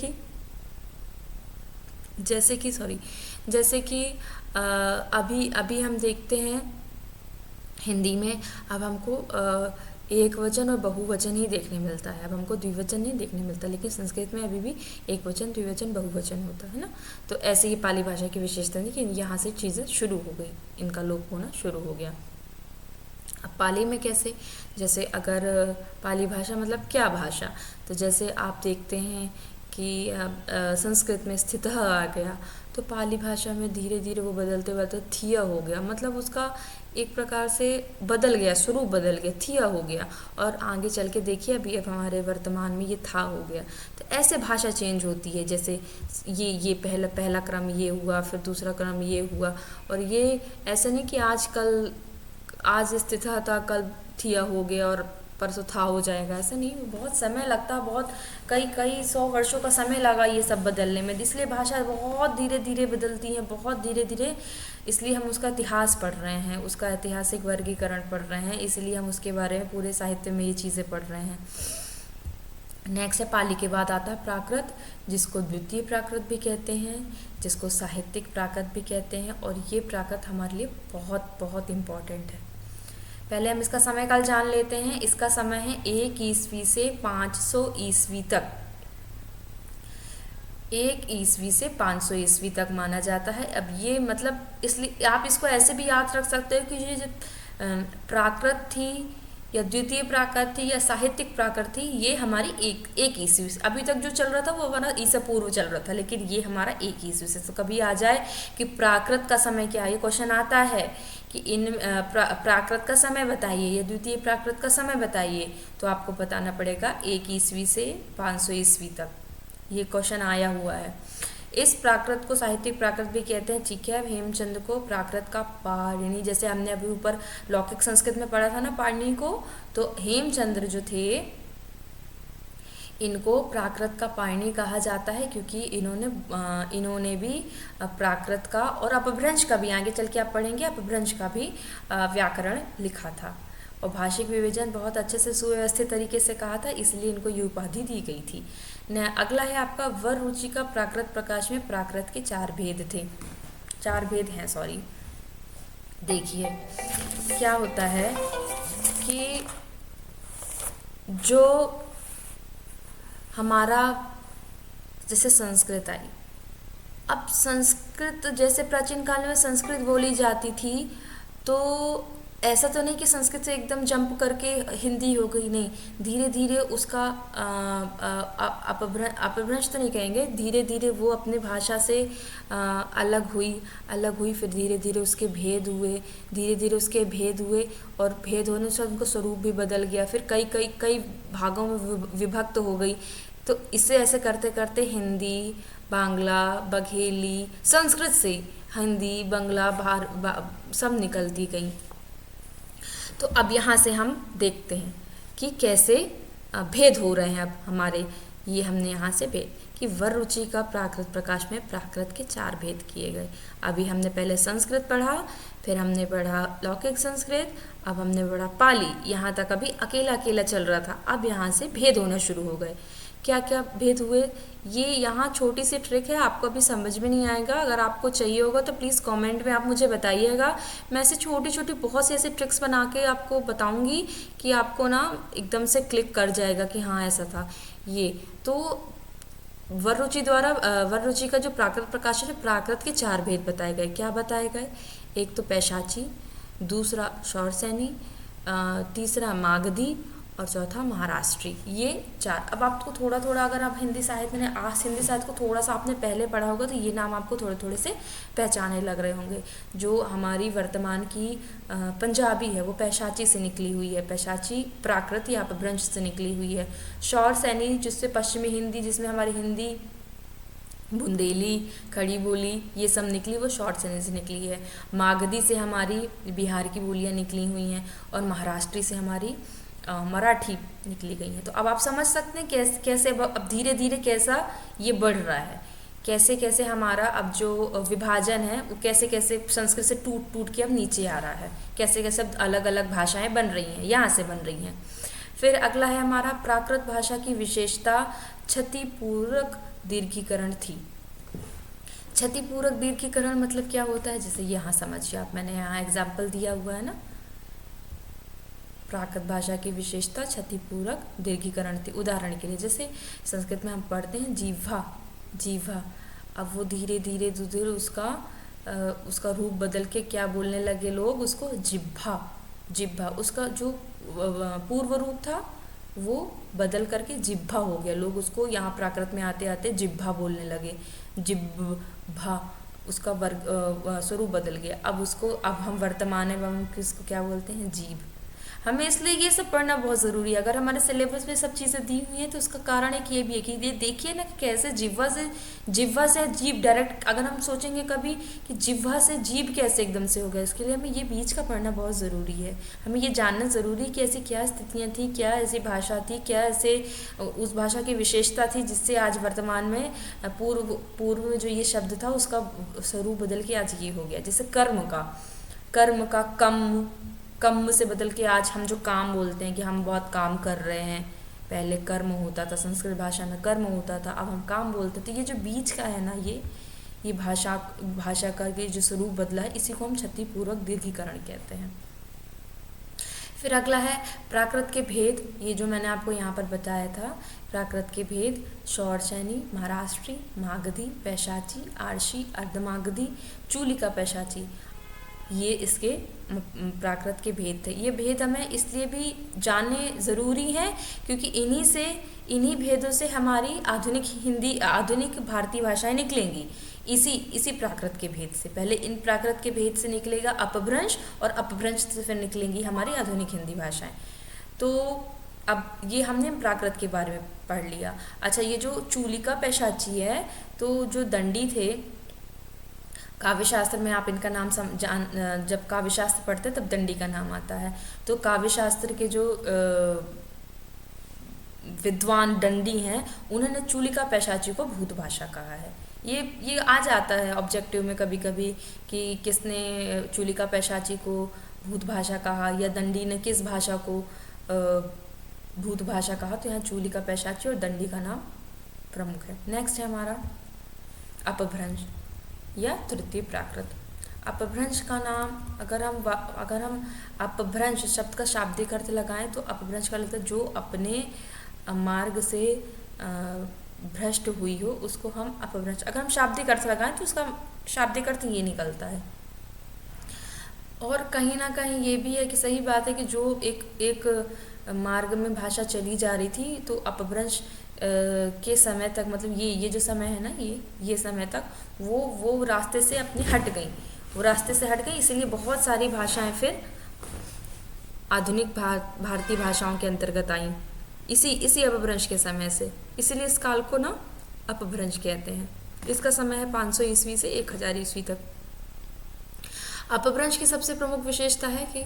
कि अभी हम देखते हैं हिंदी में, अब हमको एक वचन और बहुवचन ही देखने मिलता है। अब हमको द्विवचन नहीं देखने मिलता, लेकिन संस्कृत में अभी भी एक वचन, द्विवचन, बहुवचन होता है ना। तो ऐसे ही पाली भाषा की विशेषता थी कि यहाँ से चीज़ें शुरू हो गई, इनका लोप होना शुरू हो गया। अब पाली में कैसे, जैसे अगर पाली भाषा मतलब क्या भाषा, तो जैसे आप देखते हैं कि संस्कृत में स्थित आ गया, तो पाली भाषा में धीरे धीरे वो बदलते बदलते थिया हो गया, मतलब उसका एक प्रकार से बदल गया, स्वरूप बदल गया, थिया हो गया। और आगे चल के देखिए अभी अब हमारे वर्तमान में ये था हो गया। तो ऐसे भाषा चेंज होती है, जैसे ये पहला पहला क्रम ये हुआ, फिर दूसरा क्रम ये हुआ। और ये ऐसा नहीं कि आज स्थित था कल थिया हो गया और परसों था हो जाएगा, ऐसा नहीं। बहुत समय लगता है, बहुत कई 100 वर्षों का समय लगा ये सब बदलने में। इसलिए भाषा बहुत धीरे धीरे बदलती है, बहुत धीरे धीरे। इसलिए हम उसका इतिहास पढ़ रहे हैं, उसका ऐतिहासिक वर्गीकरण पढ़ रहे हैं, इसलिए हम उसके बारे में पूरे साहित्य में ये चीज़ें पढ़ रहे हैं। नेक्स्ट है पाली के बाद आता है प्राकृत, जिसको द्वितीय प्राकृत भी कहते हैं, जिसको साहित्यिक प्राकृत भी कहते हैं। और ये प्राकृत हमारे लिए बहुत बहुत इम्पॉर्टेंट है। पहले हम इसका समय काल जान लेते हैं। इसका समय है 1 ईस्वी से 500 ईस्वी तक। 1 ईस्वी से 500 ईस्वी तक माना जाता है। अब ये मतलब इसलिए आप इसको ऐसे भी याद रख सकते हो कि ये जो प्राकृत थी या द्वितीय प्राकृत थी या साहित्यिक प्राकृत थी, ये हमारी एक ईस्वी से, अभी तक जो चल रहा था वो हमारा ईसा पूर्व चल रहा था, लेकिन ये हमारा 1 ईस्वी से। तो कभी आ जाए कि प्राकृत का समय क्या है, ये क्वेश्चन आता है कि इन प्राकृत का समय बताइए या द्वितीय प्राकृत का समय बताइए, तो आपको बताना पड़ेगा 1 ईस्वी से 500 ईस्वी तक। ये क्वेश्चन आया हुआ है। इस प्राकृत को साहित्यिक प्राकृत भी कहते हैं। ठीक है, हेमचंद को प्राकृत का पाणिनि, जैसे हमने अभी ऊपर लौकिक संस्कृत में पढ़ा था ना पाणिनि को, तो हेमचंद्र जो थे इनको प्राकृत का पाणिनि कहा जाता है, क्योंकि इन्होंने भी प्राकृत का और अपभ्रंश का भी, आगे चल के आप पढ़ेंगे, अपभ्रंश का भी व्याकरण लिखा था। और भाषिक विवेचन बहुत अच्छे से सुव्यवस्थित तरीके से कहा था, इसलिए इनको ये उपाधि दी गई थी। अगला है आपका वर रुचि का प्राकृत प्रकाश में प्राकृत के 4 भेद थे, 4 भेद हैं, सॉरी। देखिए क्या होता है कि जो हमारा जैसे संस्कृत आई, अब संस्कृत जैसे प्राचीन काल में संस्कृत बोली जाती थी, तो ऐसा तो नहीं कि संस्कृत से एकदम जंप करके हिंदी हो गई, नहीं, धीरे धीरे उसका अपभ्रंश तो नहीं कहेंगे, धीरे धीरे वो अपने भाषा से अलग हुई, फिर धीरे धीरे उसके भेद हुए, और भेद होने से उनको स्वरूप भी बदल गया, फिर कई भागों में विभक्त हो गई। तो इससे ऐसे करते करते हिंदी, बांग्ला, बघेली, संस्कृत से हिंदी, बांग्ला सब निकलती गई। तो अब यहाँ से हम देखते हैं कि कैसे भेद हो रहे हैं। अब हमारे ये हमने यहाँ से भेद कि वर रुचि का प्राकृत प्रकाश में प्राकृत के 4 भेद किए गए। अभी हमने पहले संस्कृत पढ़ा, फिर हमने पढ़ा लौकिक संस्कृत, अब हमने पढ़ा पाली। यहाँ तक अभी अकेला अकेला चल रहा था, अब यहाँ से भेद होना शुरू हो गए। क्या क्या भेद हुए, ये यहाँ छोटी सी ट्रिक है, आपको अभी समझ में नहीं आएगा, अगर आपको चाहिए होगा तो प्लीज़ कमेंट में आप मुझे बताइएगा। मैं ऐसे छोटी छोटी बहुत सी ऐसे ट्रिक्स बना के आपको बताऊंगी कि आपको ना एकदम से क्लिक कर जाएगा कि हाँ ऐसा था। ये तो वर रुचि का जो प्राकृत प्रकाशन है, प्राकृत के 4 भेद बताए गए। क्या बताए गए, एक तो पैशाची, दूसरा शौरसैनी, तीसरा मागधी और चौथा महाराष्ट्री, ये 4। अब आपको थोड़ा थोड़ा, अगर आप हिंदी साहित्य को थोड़ा सा आपने पहले पढ़ा होगा तो ये नाम आपको थोड़े थोड़े से पहचाने लग रहे होंगे। जो हमारी वर्तमान की पंजाबी है वो पैशाची से निकली हुई है, पैशाची प्राकृत या अपभ्रंश से निकली हुई है। शौरसैनी जिससे पश्चिमी हिंदी, जिसमें हमारी हिंदी, बुंदेली, खड़ी बोली ये सब निकली, वो शौरसैनी से निकली है। मागधी से हमारी बिहार की बोलियाँ निकली हुई हैं, और महाराष्ट्री से हमारी मराठी निकली गई है। तो अब आप समझ सकते हैं कैसे अब धीरे धीरे कैसा ये बढ़ रहा है, कैसे कैसे हमारा अब जो विभाजन है वो कैसे कैसे संस्कृत से टूट टूट के अब नीचे आ रहा है, कैसे कैसे अब अलग अलग भाषाएं बन रही हैं, यहाँ से बन रही हैं। फिर अगला है हमारा प्राकृत भाषा की विशेषता क्षतिपूर्वक दीर्घीकरण थी। क्षतिपूर्वक दीर्घीकरण मतलब क्या होता है, जैसे यहाँ समझिए आप, मैंने यहाँ एग्जाम्पल दिया हुआ है ना, प्राकृत भाषा की विशेषता क्षतिपूरक दीर्घीकरण थी। उदाहरण के लिए जैसे संस्कृत में हम पढ़ते हैं जिह्वा, जिह्वा, अब वो धीरे धीरे धीरे उसका रूप बदल के क्या बोलने लगे लोग, उसको जिह्वा, जिह्वा, उसका जो पूर्व रूप था वो बदल करके जिह्वा हो गया। लोग उसको यहाँ प्राकृत में आते आते जिह्वा बोलने लगे, जिह्वा, उसका स्वरूप बदल गया। अब हम वर्तमान में हम किसको क्या बोलते हैं, जीभ। हमें इसलिए ये सब पढ़ना बहुत ज़रूरी है। अगर हमारे सिलेबस में सब चीज़ें दी हुई हैं तो उसका कारण एक ये भी है कि ये देखिए ना कि कैसे जिह्वा से जीभ डायरेक्ट, अगर हम सोचेंगे कभी कि जिह्वा से जीभ कैसे एकदम से हो गया, इसके लिए हमें ये बीच का पढ़ना बहुत ज़रूरी है। हमें ये जानना ज़रूरी है कि ऐसी क्या स्थितियाँ थी, क्या ऐसी भाषा थी, क्या ऐसे उस भाषा की विशेषता थी जिससे आज वर्तमान में पूर्व में जो ये शब्द था उसका स्वरूप बदल के आज ये हो गया। जैसे कर्म का कम से बदल के आज हम जो काम बोलते हैं कि हम बहुत काम कर रहे हैं, पहले कर्म होता था, संस्कृत भाषा में कर्म होता था, अब हम काम बोलते थे। ये जो बीच का है ना, ये भाषा का ये जो स्वरूप बदला है, इसी को हम क्षतिपूर्वक दीर्घीकरण कहते हैं। फिर अगला है प्राकृत के भेद। ये जो मैंने आपको यहाँ पर बताया था, प्राकृत के भेद, शौरसैनी, महाराष्ट्री, मागधी, पैशाची, आरशी, अर्धमागधी, चूलिका पैशाची, ये इसके प्राकृत के भेद थे। ये भेद हमें इसलिए भी जानने ज़रूरी हैं क्योंकि इन्हीं भेदों से हमारी आधुनिक भारतीय भाषाएं निकलेंगी। इसी प्राकृत के भेद से, पहले इन प्राकृत के भेद से निकलेगा अपभ्रंश, और अपभ्रंश से फिर निकलेंगी हमारी आधुनिक हिंदी भाषाएं। तो अब ये हमने प्राकृत के बारे में पढ़ लिया। अच्छा, ये जो चूलिका पैशाची है, तो जो दंडी थे, काव्य शास्त्र में आप इनका नाम जब काव्य शास्त्र पढ़ते हैं तब दंडी का नाम आता है। तो काव्य शास्त्र के जो विद्वान दंडी हैं, उन्होंने चूलिका पैशाची को भूत भाषा कहा है। ये आ जाता है ऑब्जेक्टिव में कभी कभी कि किसने चूलिका पैशाची को भूत भाषा कहा या दंडी ने किस भाषा को भूत भाषा कहा। तो यहाँ चूलिका पैशाची और दंडी का नाम प्रमुख है। नेक्स्ट है हमारा अपभ्रंश या तृतीय प्राकृत। अपभ्रंश का नाम अगर हम अपभ्रंश शब्द का शाब्दिक अर्थ लगाएं तो अपभ्रंश का लगता है जो अपने मार्ग से भ्रष्ट हुई हो, उसको हम अपभ्रंश, अगर हम शाब्दिक अर्थ लगाएं तो उसका शाब्दिक अर्थ ये निकलता है। और कहीं ना कहीं ये भी है कि सही बात है कि जो एक मार्ग में भाषा चली जा रही थी, तो अपभ्रंश के समय तक, मतलब ये जो समय है ना, ये समय तक वो रास्ते से अपनी हट गई, इसीलिए बहुत सारी भाषाएं फिर आधुनिक भारतीय भाषाओं के अंतर्गत आई इसी अपभ्रंश के समय से। इसीलिए इस काल को ना अपभ्रंश कहते हैं। इसका समय है 500 ईस्वी से 1000 ईस्वी तक। अपभ्रंश की सबसे प्रमुख विशेषता है कि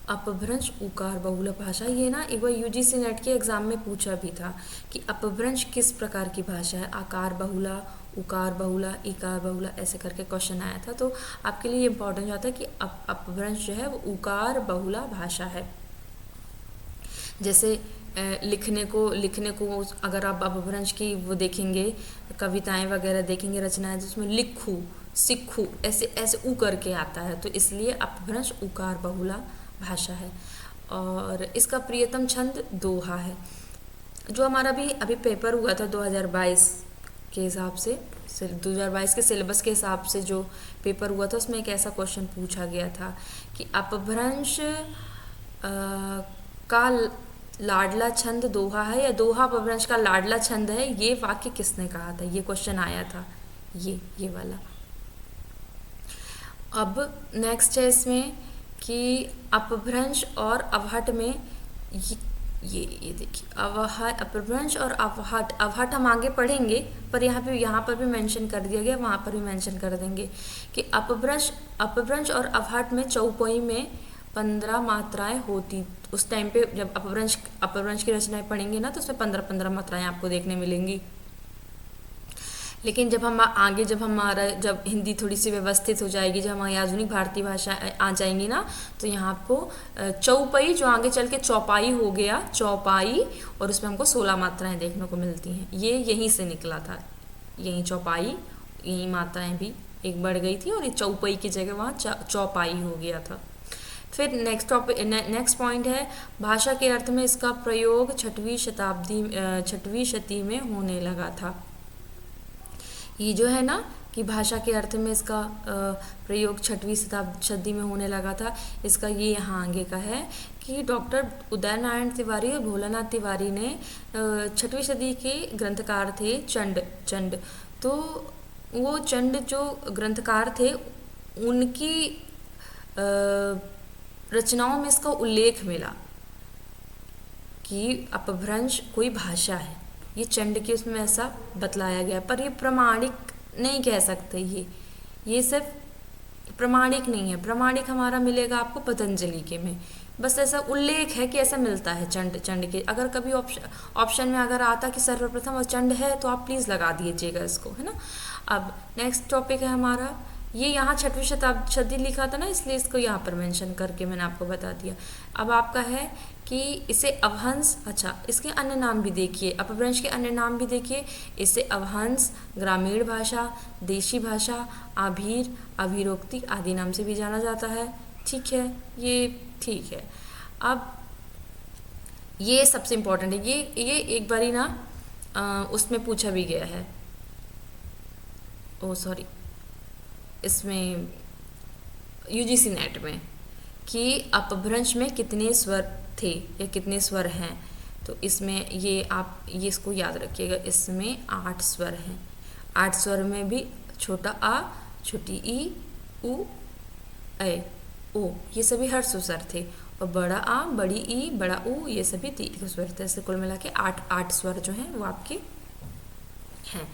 अपभ्रंश उकार बहुल भाषा। ये ना एक बार यूजीसी नेट के एग्जाम में पूछा भी था कि अपभ्रंश किस प्रकार की भाषा है, आकार बहुला, उकार बहुला, इकार बहुला, ऐसे करके क्वेश्चन आया था। तो आपके लिए इम्पोर्टेंट जाता है कि अपभ्रंश जो है वो उकार बहुला भाषा है। जैसे लिखने को अगर आप अपभ्रंश की वो देखेंगे, कविताएं वगैरह देखेंगे, रचनाएं, जिसमें लिखू, सिखू, ऐसे ऊ करके आता है, तो इसलिए अपभ्रंश उकार बहुला भाषा है। और इसका प्रियतम छंद दोहा है। जो हमारा भी अभी पेपर हुआ था 2022 के हिसाब से, 2022 के सिलेबस के हिसाब से जो पेपर हुआ था, उसमें एक ऐसा क्वेश्चन पूछा गया था कि अपभ्रंश का लाडला छंद दोहा है या दोहा अपभ्रंश का लाडला छंद है, ये वाक्य किसने कहा था। ये क्वेश्चन आया था, ये वाला। अब नेक्स्ट है इसमें कि अपभ्रंश और अवहट में ये देखिए, अपभ्रंश और अवहट हम आगे पढ़ेंगे, पर यहाँ पर भी मेंशन कर दिया गया, वहाँ पर भी मेंशन कर देंगे कि अपभ्रंश और अवहट में चौपाई में 15 मात्राएं होती। उस टाइम पे जब अपभ्रंश की रचनाएं पढ़ेंगे ना, तो उसमें 15 मात्राएं आपको देखने मिलेंगी। लेकिन जब हिंदी थोड़ी सी व्यवस्थित हो जाएगी, जब हमारी आधुनिक भारतीय भाषा आ जाएंगी ना, तो यहाँ आपको चौपाई, जो आगे चल के चौपाई हो गया, चौपाई, और उसमें हमको 16 मात्राएं देखने को मिलती हैं। ये यहीं से निकला था, यहीं चौपाई, यहीं मात्राएं भी एक बढ़ गई थी और ये चौपाई की जगह वहाँ चौपाई हो गया था। फिर नेक्स्ट पॉइंट है भाषा के अर्थ में इसका प्रयोग छठवीं शती में होने लगा था। ये जो है ना कि भाषा के अर्थ में इसका प्रयोग छठवीं शताब्दी में होने लगा था, इसका ये यहाँ आगे का है कि डॉक्टर उदय नारायण तिवारी और भोलानाथ तिवारी ने छठवीं सदी के ग्रंथकार थे चंड। तो वो चंड जो ग्रंथकार थे उनकी रचनाओं में इसका उल्लेख मिला कि अपभ्रंश कोई भाषा है। ये चंड के उसमें ऐसा बतलाया गया, पर ये प्रमाणिक नहीं कह सकते। ये सिर्फ प्रमाणिक नहीं है। प्रमाणिक हमारा मिलेगा आपको पतंजलि के में, बस ऐसा उल्लेख है कि ऐसा मिलता है चंड के। अगर कभी ऑप्शन में अगर आता कि सर्वप्रथम और चंड है तो आप प्लीज़ लगा दीजिएगा इसको, है ना। अब नेक्स्ट टॉपिक है हमारा, ये यहाँ छठवीं शताब्दी लिखा था ना, इसलिए इसको यहाँ पर मेंशन करके मैंने आपको बता दिया। अब आपका है कि इसे अवहंस, अच्छा इसके अन्य नाम भी देखिए, अपभ्रंश के अन्य नाम भी देखिए। इसे अवहंस, ग्रामीण भाषा, देशी भाषा, आभीर, अभिरोक्ति आदि नाम से भी जाना जाता है। ठीक है, ये ठीक है। अब ये सबसे इम्पोर्टेंट है, ये एक बारी ना उसमें पूछा भी गया है, इसमें यूजीसी नेट में, कि अपभ्रंश में कितने स्वर थे या कितने स्वर हैं। तो इसमें ये इसको याद रखिएगा, इसमें 8 स्वर हैं। 8 स्वर में भी छोटा आ, छोटी ई, उ, ऐ, ओ, ये सभी हर्ष स्वर थे, और बड़ा आ, बड़ी ई, बड़ा उ, ये सभी दीर्घ स्वर थे। ऐसे कुल मिला के 8 स्वर जो हैं वो आपके हैं।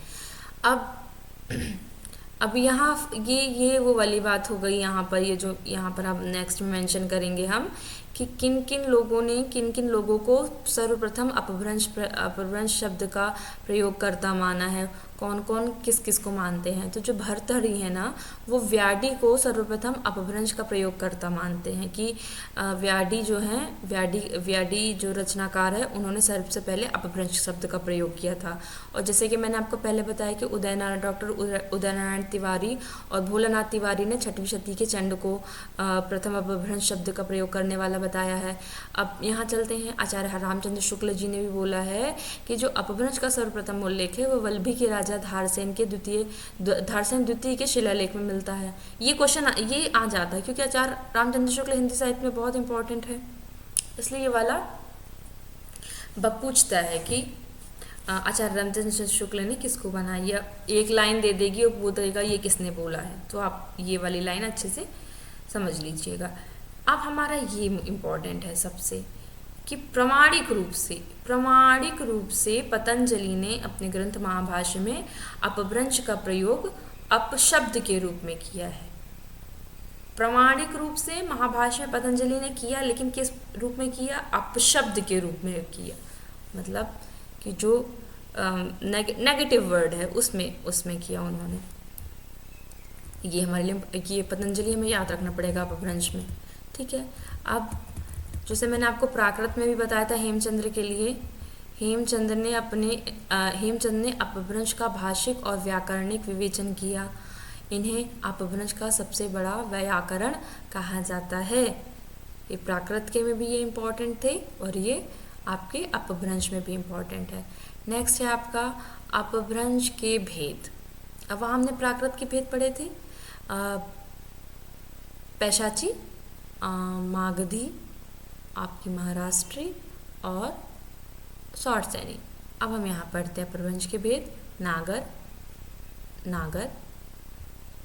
अब यहाँ ये वो वाली बात हो गई यहाँ पर, ये जो यहाँ पर आप नेक्स्ट में मेंशन करेंगे हम कि किन किन लोगों को सर्वप्रथम अपभ्रंश शब्द का प्रयोगकर्ता माना है, कौन कौन किस को मानते हैं। तो जो भर्तृहरि है ना, वो व्याडी को सर्वप्रथम अपभ्रंश का प्रयोगकर्ता मानते हैं कि व्याडी जो हैं, व्याडी जो रचनाकार है, उन्होंने सबसे पहले अपभ्रंश शब्द का प्रयोग किया था। और जैसे कि मैंने आपको पहले बताया कि डॉक्टर उदय नारायण तिवारी और भोलानाथ तिवारी ने छठवीं शती के चंड को प्रथम अपभ्रंश शब्द का प्रयोग करने वाला बताया है। अब यहाँ चलते हैं, आचार्य रामचंद्र शुक्ल जी ने भी बोला है कि जो अपभ्रंश का सर्वप्रथम उल्लेख है वो वल्लभी के राजा धारसेन द्वितीय के शिलालेख में मिलता है। ये क्वेश्चन ये आ जाता है क्योंकि आचार्य रामचंद्र शुक्ल हिंदी साहित्य में बहुत इंपॉर्टेंट है, इसलिए ये वाला पूछता है कि आचार्य रामचंद्र शुक्ल ने किसको बनाया। एक लाइन दे देगी और पूछेगा ये किसने बोला है, तो आप ये वाली लाइन अच्छे से समझ लीजिएगा। अब हमारा ये इम्पोर्टेंट है सबसे कि प्रामाणिक रूप से पतंजलि ने अपने ग्रंथ महाभाष्य में अपभ्रंश का प्रयोग अपशब्द के रूप में किया है। प्रामाणिक रूप से महाभाष्य में पतंजलि ने किया, लेकिन किस रूप में किया? अपशब्द के रूप में किया। मतलब कि जो नेगेटिव वर्ड है उसमें किया उन्होंने। ये हमारे लिए, ये पतंजलि हमें याद रखना पड़ेगा अपभ्रंश में। ठीक है। अब जैसे मैंने आपको प्राकृत में भी बताया था हेमचंद्र के लिए, हेमचंद्र ने अपभ्रंश का भाषिक और व्याकरणिक विवेचन किया। इन्हें अपभ्रंश का सबसे बड़ा व्याकरण कहा जाता है। ये प्राकृत के में भी ये इम्पोर्टेंट थे और ये आपके अपभ्रंश में भी इम्पोर्टेंट है। नेक्स्ट है आपका अपभ्रंश के भेद। अब वहाँ हमने प्राकृत के भेद पढ़े थे, पैशाची, मागधी, आपकी महाराष्ट्री और शॉर्टसैनी। अब हम यहाँ पढ़ते हैं अपभ्रंश के भेद। नागर,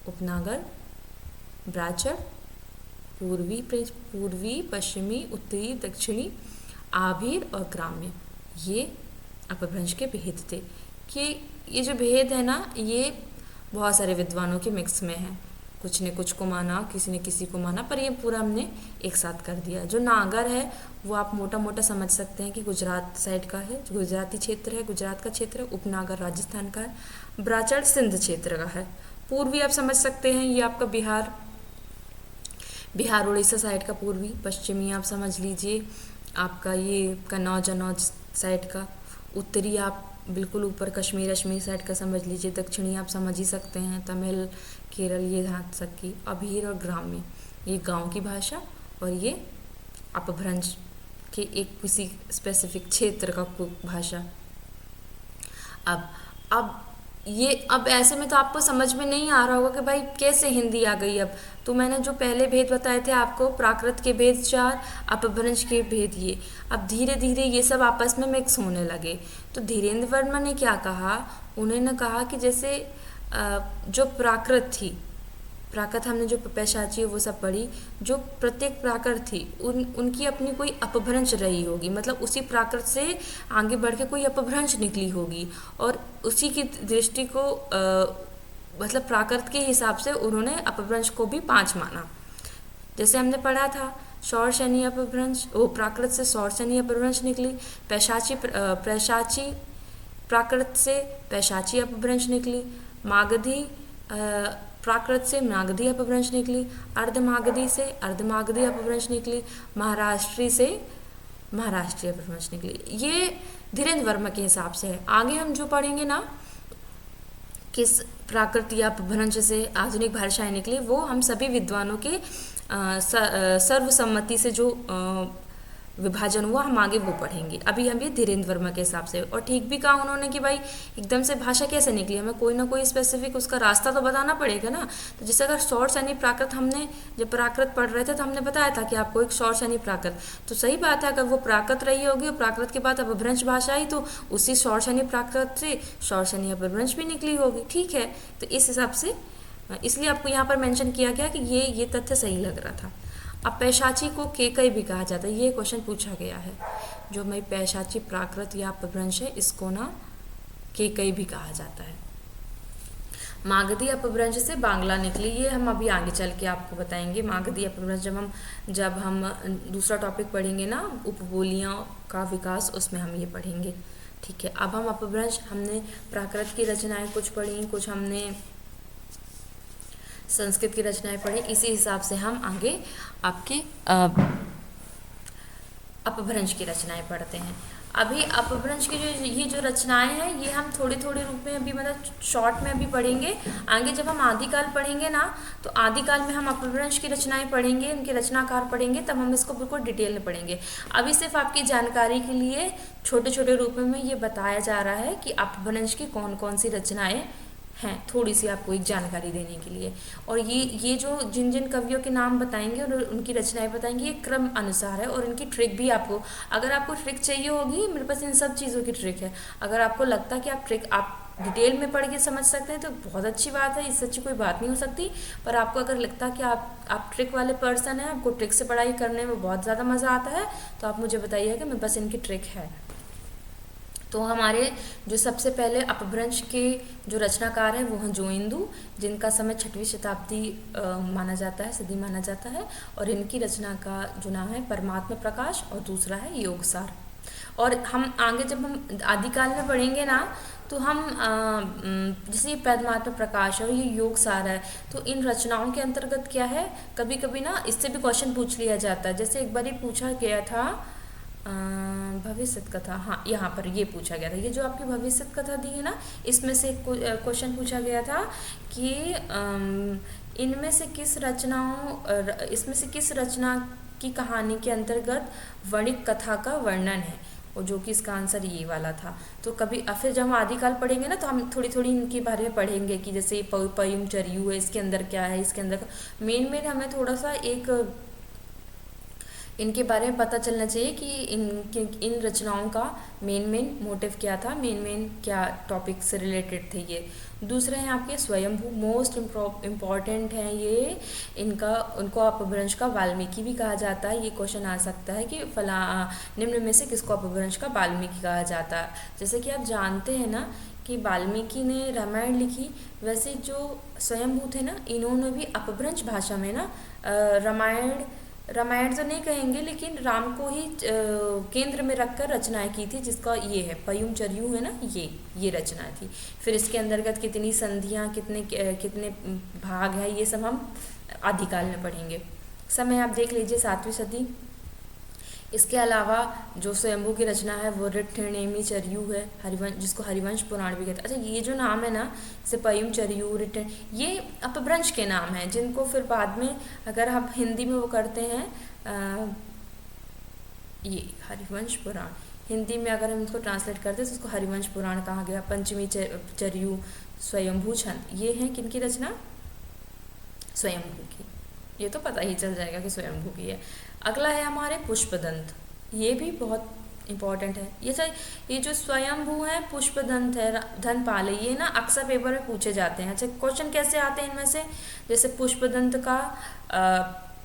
उपनागर, ब्राचर, पूर्वी, पश्चिमी, उत्तरी, दक्षिणी, आभीर और ग्राम्य। ये अपभ्रंश के भेद थे कि ये जो भेद है ना, ये बहुत सारे विद्वानों के मिक्स में है। कुछ ने कुछ को माना, किसी ने किसी को माना, पर ये पूरा हमने एक साथ कर दिया। जो नागर है वो आप मोटा मोटा समझ सकते हैं कि गुजरात साइड का है, गुजराती क्षेत्र है, गुजरात का क्षेत्र है। उपनागर राजस्थान का है। ब्राचर सिंध क्षेत्र का है। पूर्वी आप समझ सकते हैं, ये आपका बिहार उड़ीसा साइड का पूर्वी। पश्चिमी आप समझ लीजिए आपका ये कन्नौज साइड का। उत्तरी आप बिल्कुल ऊपर कश्मीर साइड का समझ लीजिए। दक्षिणी आप समझ ही सकते हैं, तमिल, केरल, ये यहाँ तक की। अभीर और ग्राम्य, ये गांव की भाषा और ये अपभ्रंश के एक किसी स्पेसिफिक क्षेत्र का भाषा। अब ये अब ऐसे में तो आपको समझ में नहीं आ रहा होगा कि भाई कैसे हिंदी आ गई अब। तो मैंने जो पहले भेद बताए थे आपको, प्राकृत के भेद 4, अपभ्रंश के भेद ये, अब धीरे धीरे ये सब आपस में मिक्स होने लगे। तो धीरेन्द्र वर्मा ने क्या कहा, उन्होंने कहा कि जैसे जो प्राकृत थी, प्राकृत हमने जो पैशाची वो सब पढ़ी, जो प्रत्येक प्राकृत थी उनकी अपनी कोई अपभ्रंश रही होगी, मतलब उसी प्राकृत से आगे बढ़ के कोई अपभ्रंश निकली होगी, और उसी की दृष्टि को मतलब प्राकृत के हिसाब से उन्होंने अपभ्रंश को भी 5 माना। जैसे हमने पढ़ा था सौर शनि अपभ्रंश, वो प्राकृत से सौर शनि अपभ्रंश निकली, पैशाची प्राकृत से पैशाची अपभ्रंश निकली, मागधी प्राकृत से मागधी अपभ्रंश निकली, अर्धमागधी से अर्धमागधी अपभ्रंश निकली, महाराष्ट्री से महाराष्ट्रीय अपभ्रंश निकली। ये धीरेन्द्र वर्मा के हिसाब से है। आगे हम जो पढ़ेंगे ना किस प्राकृत या अपभ्रंश से आधुनिक भाषाएं निकली, वो हम सभी विद्वानों के सर्वसम्मति से जो विभाजन हुआ हम आगे वो पढ़ेंगे। अभी हम ये धीरेन्द्र वर्मा के हिसाब से, और ठीक भी कहा उन्होंने कि भाई एकदम से भाषा कैसे निकली, हमें कोई ना कोई स्पेसिफिक उसका रास्ता तो बताना पड़ेगा ना। तो जैसे अगर सौर शनि प्राकृत, हमने जब प्राकृत पढ़ रहे थे तो हमने बताया था कि आपको एक सौर शनि प्राकृत, तो सही बात है अगर वो प्राकृत रही होगी और प्राकृत के बाद अपभ्रंश भाषा आई तो उसी सौर शनि प्राकृत से सौर शनि अपभ्रंश भी निकली होगी। ठीक है, तो इस हिसाब से इसलिए आपको यहाँ पर मेंशन किया गया कि ये तथ्य सही लग रहा था। अब पैशाची को केकई भी कहा जाता है, ये क्वेश्चन पूछा गया है। जो मैं पैशाची प्राकृत या अपभ्रंश है इसको ना केकई भी कहा जाता है। मागधी अपभ्रंश से बांग्ला निकली, ये हम अभी आगे चल के आपको बताएंगे। मागधी अपभ्रंश जब हम दूसरा टॉपिक पढ़ेंगे ना उपबोलियों का विकास, उसमें हम ये पढ़ेंगे। ठीक है, अब हम अपभ्रंश, हमने प्राकृत की रचनाएं कुछ पढ़ी, कुछ हमने संस्कृत की रचनाएं पढ़ी, इसी हिसाब से हम आगे आपके अपभ्रंश की रचनाएं पढ़ते हैं। अभी अपभ्रंश की ये जो रचनाएं हैं ये हम थोड़े थोड़े रूप में अभी मतलब शॉर्ट में अभी पढ़ेंगे। आगे जब हम आदिकाल पढ़ेंगे ना तो आदिकाल में हम अपभ्रंश की रचनाएं पढ़ेंगे, उनके रचनाकार पढ़ेंगे, तब हम इसको बिल्कुल डिटेल में पढ़ेंगे। अभी सिर्फ आपकी जानकारी के लिए छोटे छोटे रूप में ये बताया जा रहा है कि अपभ्रंश की कौन कौन सी रचनाएं हैं, थोड़ी सी आपको एक जानकारी देने के लिए। और ये जो जिन जिन कवियों के नाम बताएंगे और उनकी रचनाएं बताएंगे ये क्रम अनुसार है, और इनकी ट्रिक भी आपको, अगर आपको ट्रिक चाहिए होगी मेरे पास इन सब चीज़ों की ट्रिक है। अगर आपको लगता है कि आप ट्रिक आप डिटेल में पढ़ के समझ सकते हैं तो बहुत अच्छी बात है, इससे अच्छी कोई बात नहीं हो सकती। पर आपको अगर लगता है कि आप ट्रिक वाले पर्सन हैं, आपको ट्रिक से पढ़ाई करने में बहुत ज़्यादा मज़ा आता है, तो आप मुझे बताइए कि मेरे पास इनकी ट्रिक है। तो हमारे जो सबसे पहले अपभ्रंश के जो रचनाकार हैं वो हैं जोइंदू, जिनका समय 6वीं शताब्दी माना जाता है, सदी माना जाता है, और इनकी रचना का जो नाम है परमात्मा प्रकाश और दूसरा है योगसार। और हम आगे जब हम आदिकाल में पढ़ेंगे ना तो हम जैसे ये परमात्मा प्रकाश और ये योगसार है, तो इन रचनाओं के अंतर्गत क्या है, कभी कभी ना इससे भी क्वेश्चन पूछ लिया जाता है। जैसे एक बार ये पूछा गया था भविष्य कथा, हाँ यहाँ पर ये पूछा गया था, ये जो आपकी भविष्य कथा दी है ना इसमें से क्वेश्चन पूछा गया था कि इनमें से किस रचना की कहानी के अंतर्गत वर्णिक कथा का वर्णन है, और जो कि इसका आंसर ये वाला था। तो कभी फिर जब हम आदिकाल पढ़ेंगे ना तो हम थोड़ी थोड़ी इनके बारे में पढ़ेंगे कि जैसे पयुम चर्यू है, इसके अंदर क्या है, इसके अंदर मेन हमें थोड़ा सा एक इनके बारे में पता चलना चाहिए कि इन रचनाओं का मेन मोटिव क्या था, मेन क्या टॉपिक से रिलेटेड थे ये। दूसरे हैं आपके स्वयंभू, मोस्ट इम्पॉर्टेंट हैं ये, उनको अपभ्रंश का वाल्मीकि भी कहा जाता है। ये क्वेश्चन आ सकता है कि निम्न में से किसको अपभ्रंश का वाल्मीकि कहा जाता है। जैसे कि आप जानते हैं ना कि वाल्मीकि ने रामायण लिखी, वैसे जो स्वयंभू थे ना इन्होंने भी अपभ्रंश भाषा में ना रामायण तो नहीं कहेंगे लेकिन राम को ही केंद्र में रखकर रचनाएं की थी, जिसका ये है पयुम चर्यू है ना, ये रचना थी। फिर इसके अंतर्गत कितनी संधियां, कितने भाग हैं, ये सब हम आदिकाल में पढ़ेंगे। समय आप देख लीजिए 7वीं सदी। इसके अलावा जो स्वयंभू की रचना है वो ऋट्ठनेमि चरयू है, हरिवंश, जिसको हरिवंश पुराण भी कहते हैं। अच्छा, ये जो नाम है ना, जैसे पयुम चरयू, ऋट्ठ, ये अपभ्रंश के नाम हैं, जिनको फिर बाद में अगर आप हिंदी में वो करते हैं, ये हरिवंश पुराण, हिंदी में अगर हम इसको ट्रांसलेट करते हैं तो उसको हरिवंश पुराण कहा गया। पंचमी चरयू, स्वयंभू छंद, ये हैं किनकी रचना? स्वयंभू की। ये तो पता ही चल जाएगा कि स्वयंभू की है। अगला है हमारे पुष्पदंत, ये भी बहुत इंपॉर्टेंट है। ये जो स्वयंभू है, पुष्पदंत है, धनपाल है, ये ना अक्सर पेपर में पूछे जाते हैं। अच्छा, क्वेश्चन कैसे आते हैं इनमें से? जैसे पुष्पदंत का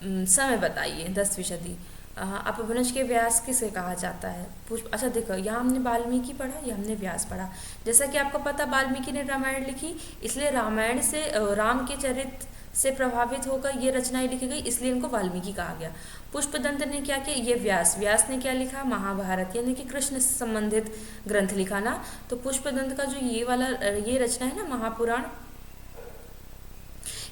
समय बताइए, 10वीं सदी। अपभ्रंश के व्यास किसे कहा जाता है? पुष्प। अच्छा देखो, यहाँ हमने वाल्मीकि पढ़ा, यहाँ हमने व्यास पढ़ा। जैसा कि आपको पता, वाल्मीकि ने रामायण लिखी, इसलिए रामायण से राम के चरित्र से प्रभावित होकर ये रचनाएं लिखी गई, इसलिए इनको वाल्मीकि कहा गया। पुष्पदंत ने क्या किया? ये व्यास ने क्या लिखा? महाभारत, यानी कि कृष्ण से संबंधित ग्रंथ लिखा ना। तो पुष्पदंत का जो ये रचना है ना, महापुराण,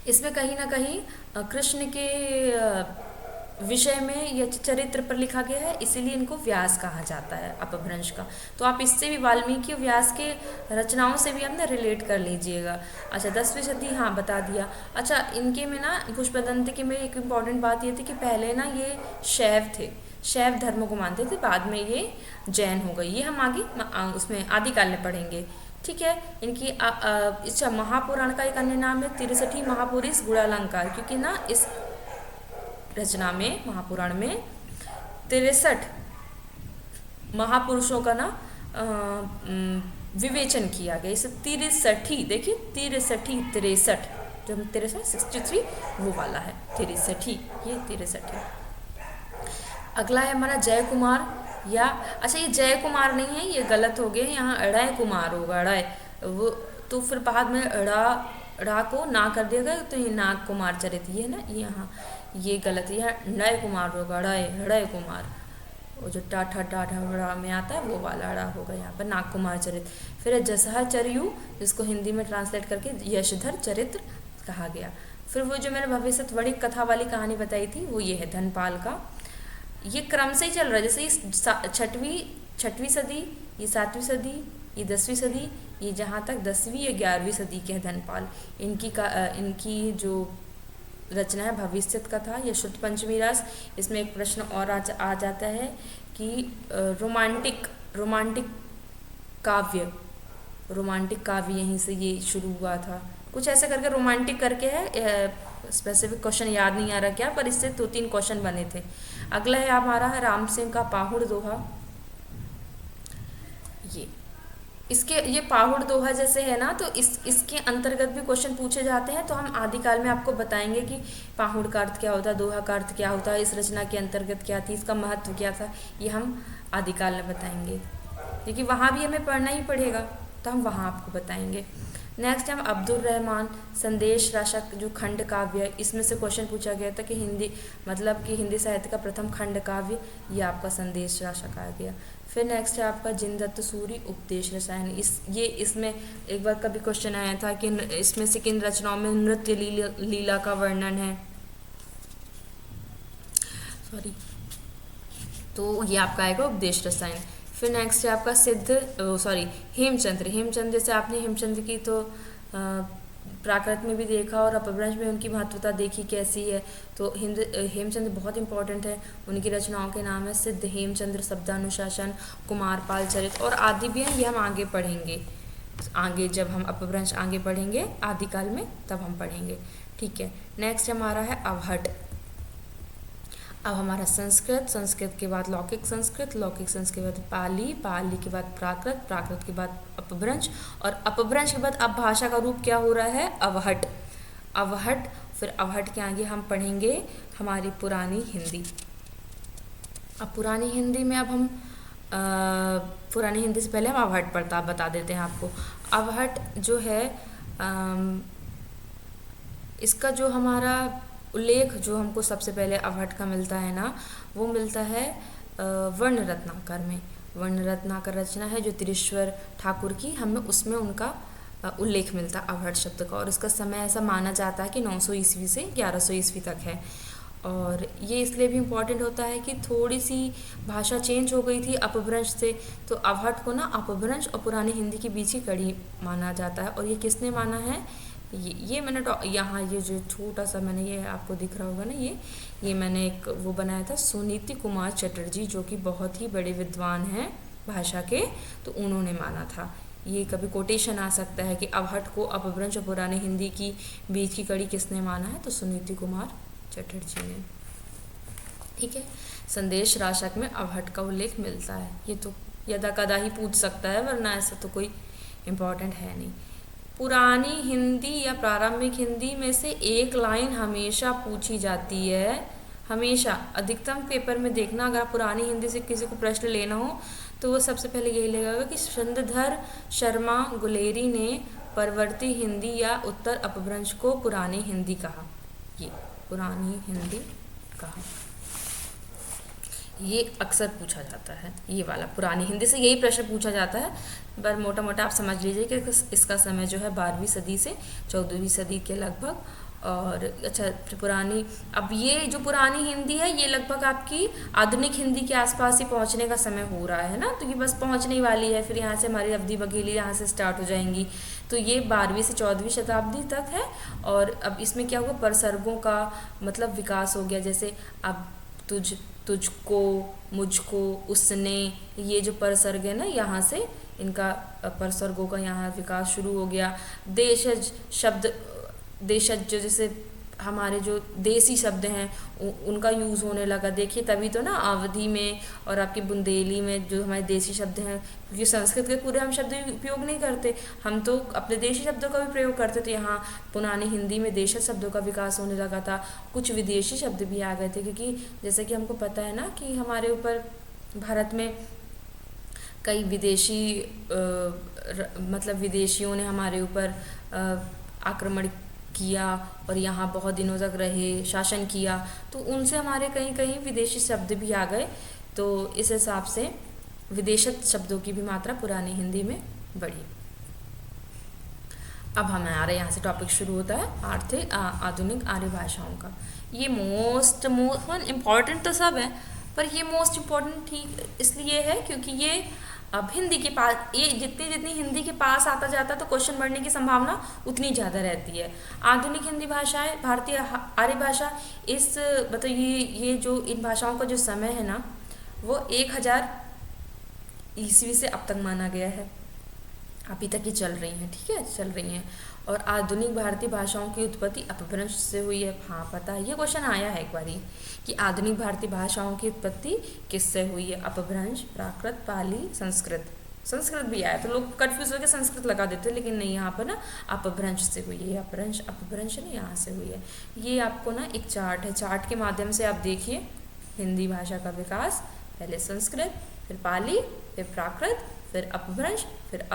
इसमें कहीं ना कहीं कृष्ण के विषय में या चरित्र पर लिखा गया है, इसीलिए इनको व्यास कहा जाता है, अपभ्रंश का। तो आप इससे भी वाल्मीकि और व्यास के रचनाओं से भी आप ना रिलेट कर लीजिएगा। अच्छा, 10वीं सदी, हाँ बता दिया। अच्छा, इनके में ना, पुष्पदंत के में एक इम्पॉर्टेंट बात ये थी कि पहले ना ये शैव थे, शैव धर्म को मानते थे, बाद में ये जैन हो गई। ये हम आगे उसमें आदिकाल में पढ़ेंगे, ठीक है। इनकी अच्छा, महापुराण का एक अन्य नाम है 63 महापुरुष गुणालंकार, क्योंकि ना इस रचना में, महापुराण में 63 महापुरुषों का ना विवेचन किया गया। इसे 63, देखिए 63 जो 63 वो वाला है 63, ये 63। अगला है हमारा जय कुमार, या अच्छा ये जय कुमार नहीं है, ये गलत हो गया, यहाँ अड़य कुमार होगा, अड़य वो, तो फिर बाद में अड़ा को ना कर दिया गया, तो ये नाग कुमार चरित, ये है ना, ये यहाँ ये गलत है, यहाँ नय कुमार होगा, अड़य कुमार, वो जो टाठा में आता है वो वाला अड़ा होगा, यहाँ पर नाग कुमार चरित। फिर जसहर चरयू, जिसको हिंदी में ट्रांसलेट करके यशधर चरित्र कहा गया। फिर वो जो मैंने भविष्यवाणी कथा वाली कहानी बताई थी, वो ये है धनपाल का। ये क्रम से ही चल रहा है, जैसे ये छठवीं सदी, ये 7वीं सदी, ये 10वीं सदी, ये जहाँ तक 10वीं या 11वीं सदी के हैं धनपाल। इनकी जो रचना है भविष्यत कथा या शुद्ध पंचमी रस। इसमें एक प्रश्न और आ जाता है कि रोमांटिक काव्य यहीं से ये शुरू हुआ था, कुछ ऐसे करके रोमांटिक करके है, स्पेसिफिक क्वेश्चन याद नहीं आ रहा क्या, पर इससे 2-3 क्वेश्चन बने थे। अगला है हमारा है राम सिंह का पाहुड़ दोहा। ये पाहुड़ दोहा जैसे है ना, तो इसके अंतर्गत भी क्वेश्चन पूछे जाते हैं। तो हम आदिकाल में आपको बताएंगे कि पाहुड़ का अर्थ क्या होता है, दोहा का अर्थ क्या होता है, इस रचना के अंतर्गत क्या थी, इसका महत्व क्या था, ये हम आदिकाल में बताएंगे, क्योंकि वहाँ भी हमें पढ़ना ही पड़ेगा, तो हम वहाँ आपको बताएंगे। नेक्स्ट हम अब्दुल रहमान संदेश राशक, जो खंड काव्य, इसमें से क्वेश्चन पूछा गया था कि हिंदी साहित्य का प्रथम खंड काव्य, ये आपका संदेश राशक आ गया। फिर नेक्स्ट है आपका जिनदत्त सूरी उपदेश रसायन। इसमें एक बार कभी क्वेश्चन आया था कि इसमें से किन रचनाओं में नृत्य लीला का वर्णन है, तो ये आपका आएगा उपदेश रसायन। फिर नेक्स्ट है आपका हेमचंद्र। जैसे आपने हेमचंद्र की तो प्राकृत में भी देखा और अपभ्रंश में उनकी महत्वता देखी कैसी है, तो हेमचंद्र बहुत इंपॉर्टेंट है। उनकी रचनाओं के नाम है सिद्ध हेमचंद्र, शब्दानुशासन, कुमारपाल चरित और आदि भी हैं, ये हम आगे पढ़ेंगे। आगे जब हम अपभ्रंश आगे पढ़ेंगे आदिकाल में, तब हम पढ़ेंगे, ठीक है। नेक्स्ट हमारा है अवहट। अब हमारा संस्कृत के बाद लौकिक संस्कृत के बाद पाली के बाद प्राकृत के बाद अपभ्रंश, और अपभ्रंश के बाद अब भाषा का रूप क्या हो रहा है, अवहट। फिर अवहट के आगे हम पढ़ेंगे हमारी पुरानी हिंदी। अब पुरानी हिंदी में पुरानी हिंदी से पहले हम अवहट बता देते हैं आपको। अवहट जो है, इसका जो हमारा उल्लेख जो हमको सबसे पहले अवहट का मिलता है ना, वो मिलता है वर्ण रत्नाकर में। वर्ण रत्नाकर रचना है जो तिरेश्वर ठाकुर की, हमें उसमें उनका उल्लेख मिलता है अवहट शब्द का, और इसका समय ऐसा माना जाता है कि 900 ईस्वी से 1100 ईस्वी तक है। और ये इसलिए भी इम्पॉर्टेंट होता है कि थोड़ी सी भाषा चेंज हो गई थी अपभ्रंश से, तो अवहट को ना अपभ्रंश और पुरानी हिंदी के बीच ही कड़ी माना जाता है। और ये किसने माना है, ये मैंने यहाँ ये जो छोटा सा मैंने ये आपको दिख रहा होगा ना, ये मैंने एक वो बनाया था, सुनीति कुमार चटर्जी, जो कि बहुत ही बड़े विद्वान हैं भाषा के, तो उन्होंने माना था। ये कभी कोटेशन आ सकता है कि अवहट को अपभ्रंश और पुरानी हिंदी की बीच की कड़ी किसने माना है, तो सुनीति कुमार चटर्जी ने। ठीक है, संदेश राशक में अवहट का उल्लेख मिलता है। ये तो यदा कदा ही पूछ सकता है, वरना ऐसा तो कोई इम्पोर्टेंट है नहीं। पुरानी हिंदी या प्रारंभिक हिंदी में से एक लाइन हमेशा पूछी जाती है, हमेशा। अधिकतम पेपर में देखना, अगर पुरानी हिंदी से किसी को प्रश्न लेना हो तो वो सबसे पहले यही लगेगा कि चंद्रधर शर्मा गुलेरी ने परवर्ती हिंदी या उत्तर अपभ्रंश को पुरानी हिंदी कहा। ये पुरानी हिंदी कहा, ये अक्सर पूछा जाता है, ये वाला पुरानी हिंदी से यही प्रश्न पूछा जाता है। पर मोटा मोटा आप समझ लीजिए कि इसका समय जो है 12वीं सदी से 14वीं सदी के लगभग। और अच्छा, पुरानी, अब ये जो पुरानी हिंदी है ये लगभग आपकी आधुनिक हिंदी के आसपास ही पहुंचने का समय हो रहा है ना, तो ये बस पहुंचने वाली है। फिर यहाँ से हमारी अवधि बघेली यहाँ से स्टार्ट हो जाएंगी, तो ये 12वीं से 14वीं शताब्दी तक है। और अब इसमें क्या हुआ, परसर्गों का मतलब विकास हो गया। जैसे अब तुझको, मुझको, उसने, ये जो परसर्ग है ना, यहाँ से इनका परसर्गों का यहाँ विकास शुरू हो गया। देशज शब्द, देशज जो जैसे हमारे जो देसी शब्द हैं उनका यूज़ होने लगा। देखिए तभी तो ना अवधि में और आपकी बुंदेली में जो हमारे देसी शब्द हैं, क्योंकि संस्कृत के पूरे हम शब्द उपयोग नहीं करते, हम तो अपने देशी शब्दों का भी प्रयोग करते थे। यहाँ पुरानी हिंदी में देशज शब्दों का विकास होने लगा था। कुछ विदेशी शब्द भी आ गए थे, क्योंकि जैसे कि हमको पता है ना कि हमारे ऊपर भारत में कई विदेशी मतलब विदेशियों ने हमारे ऊपर आक्रमण किया और यहाँ बहुत दिनों तक रहे, शासन किया, तो उनसे हमारे कहीं कहीं विदेशी शब्द भी आ गए। तो इस हिसाब से विदेशज शब्दों की भी मात्रा पुरानी हिंदी में बढ़ी। अब हमारा यहाँ से टॉपिक शुरू होता है आधुनिक आर्य भाषाओं का। ये मोस्ट इम्पॉर्टेंट तो सब है, पर ये मोस्ट इम्पॉर्टेंट ठीक इसलिए है क्योंकि ये अब हिंदी के पास, ये जितनी हिंदी के पास आता जाता तो क्वेश्चन बढ़ने की संभावना उतनी ज़्यादा रहती है। आधुनिक हिंदी भाषाएं, भारतीय आर्य भाषा, इस मतलब ये जो इन भाषाओं का जो समय है ना, वो 1000 ईस्वी से अब तक माना गया है, अभी तक ही चल रही हैं। ठीक है, चल रही हैं। और आधुनिक भारतीय भाषाओं की उत्पत्ति अपभ्रंश से हुई है। हाँ पता है, ये क्वेश्चन आया है एक बारी कि आधुनिक भारतीय भाषाओं की उत्पत्ति किससे हुई है। अपभ्रंश, प्राकृत, पाली, संस्कृत। संस्कृत भी आया तो लोग कन्फ्यूज होकर संस्कृत लगा देते हैं, लेकिन नहीं, यहाँ पर ना अपभ्रंश से हुई है। अपभ्रंश नहीं, यहाँ से हुई है। ये आपको ना एक चार्ट है, चार्ट के माध्यम से आप देखिए हिंदी भाषा का विकास। पहले संस्कृत, फिर पाली, फिर प्राकृत, फिर अपभ्रंश, फिर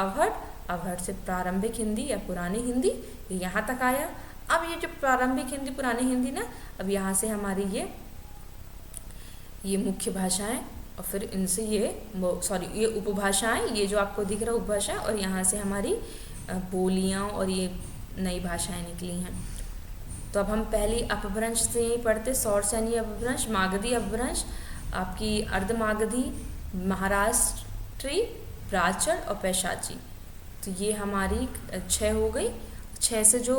अवहट से प्रारंभिक हिंदी या पुरानी हिंदी, ये यहाँ तक आया। अब ये जो प्रारंभिक हिंदी, पुरानी हिंदी ना, अब यहाँ से हमारी ये मुख्य भाषाएं, और फिर इनसे ये उपभाषाएं, ये जो आपको दिख रहा है उपभाषाएं, और यहाँ से हमारी बोलियाँ और ये नई भाषाएं निकली हैं। तो अब हम पहली अपभ्रंश से ही पढ़ते, सौरसैनी अपभ्रंश, मागधी अपभ्रंश, आपकी अर्धमागधी, महाराष्ट्री, प्राचर और पैशाची। तो ये हमारी 6 हो गई। 6 से जो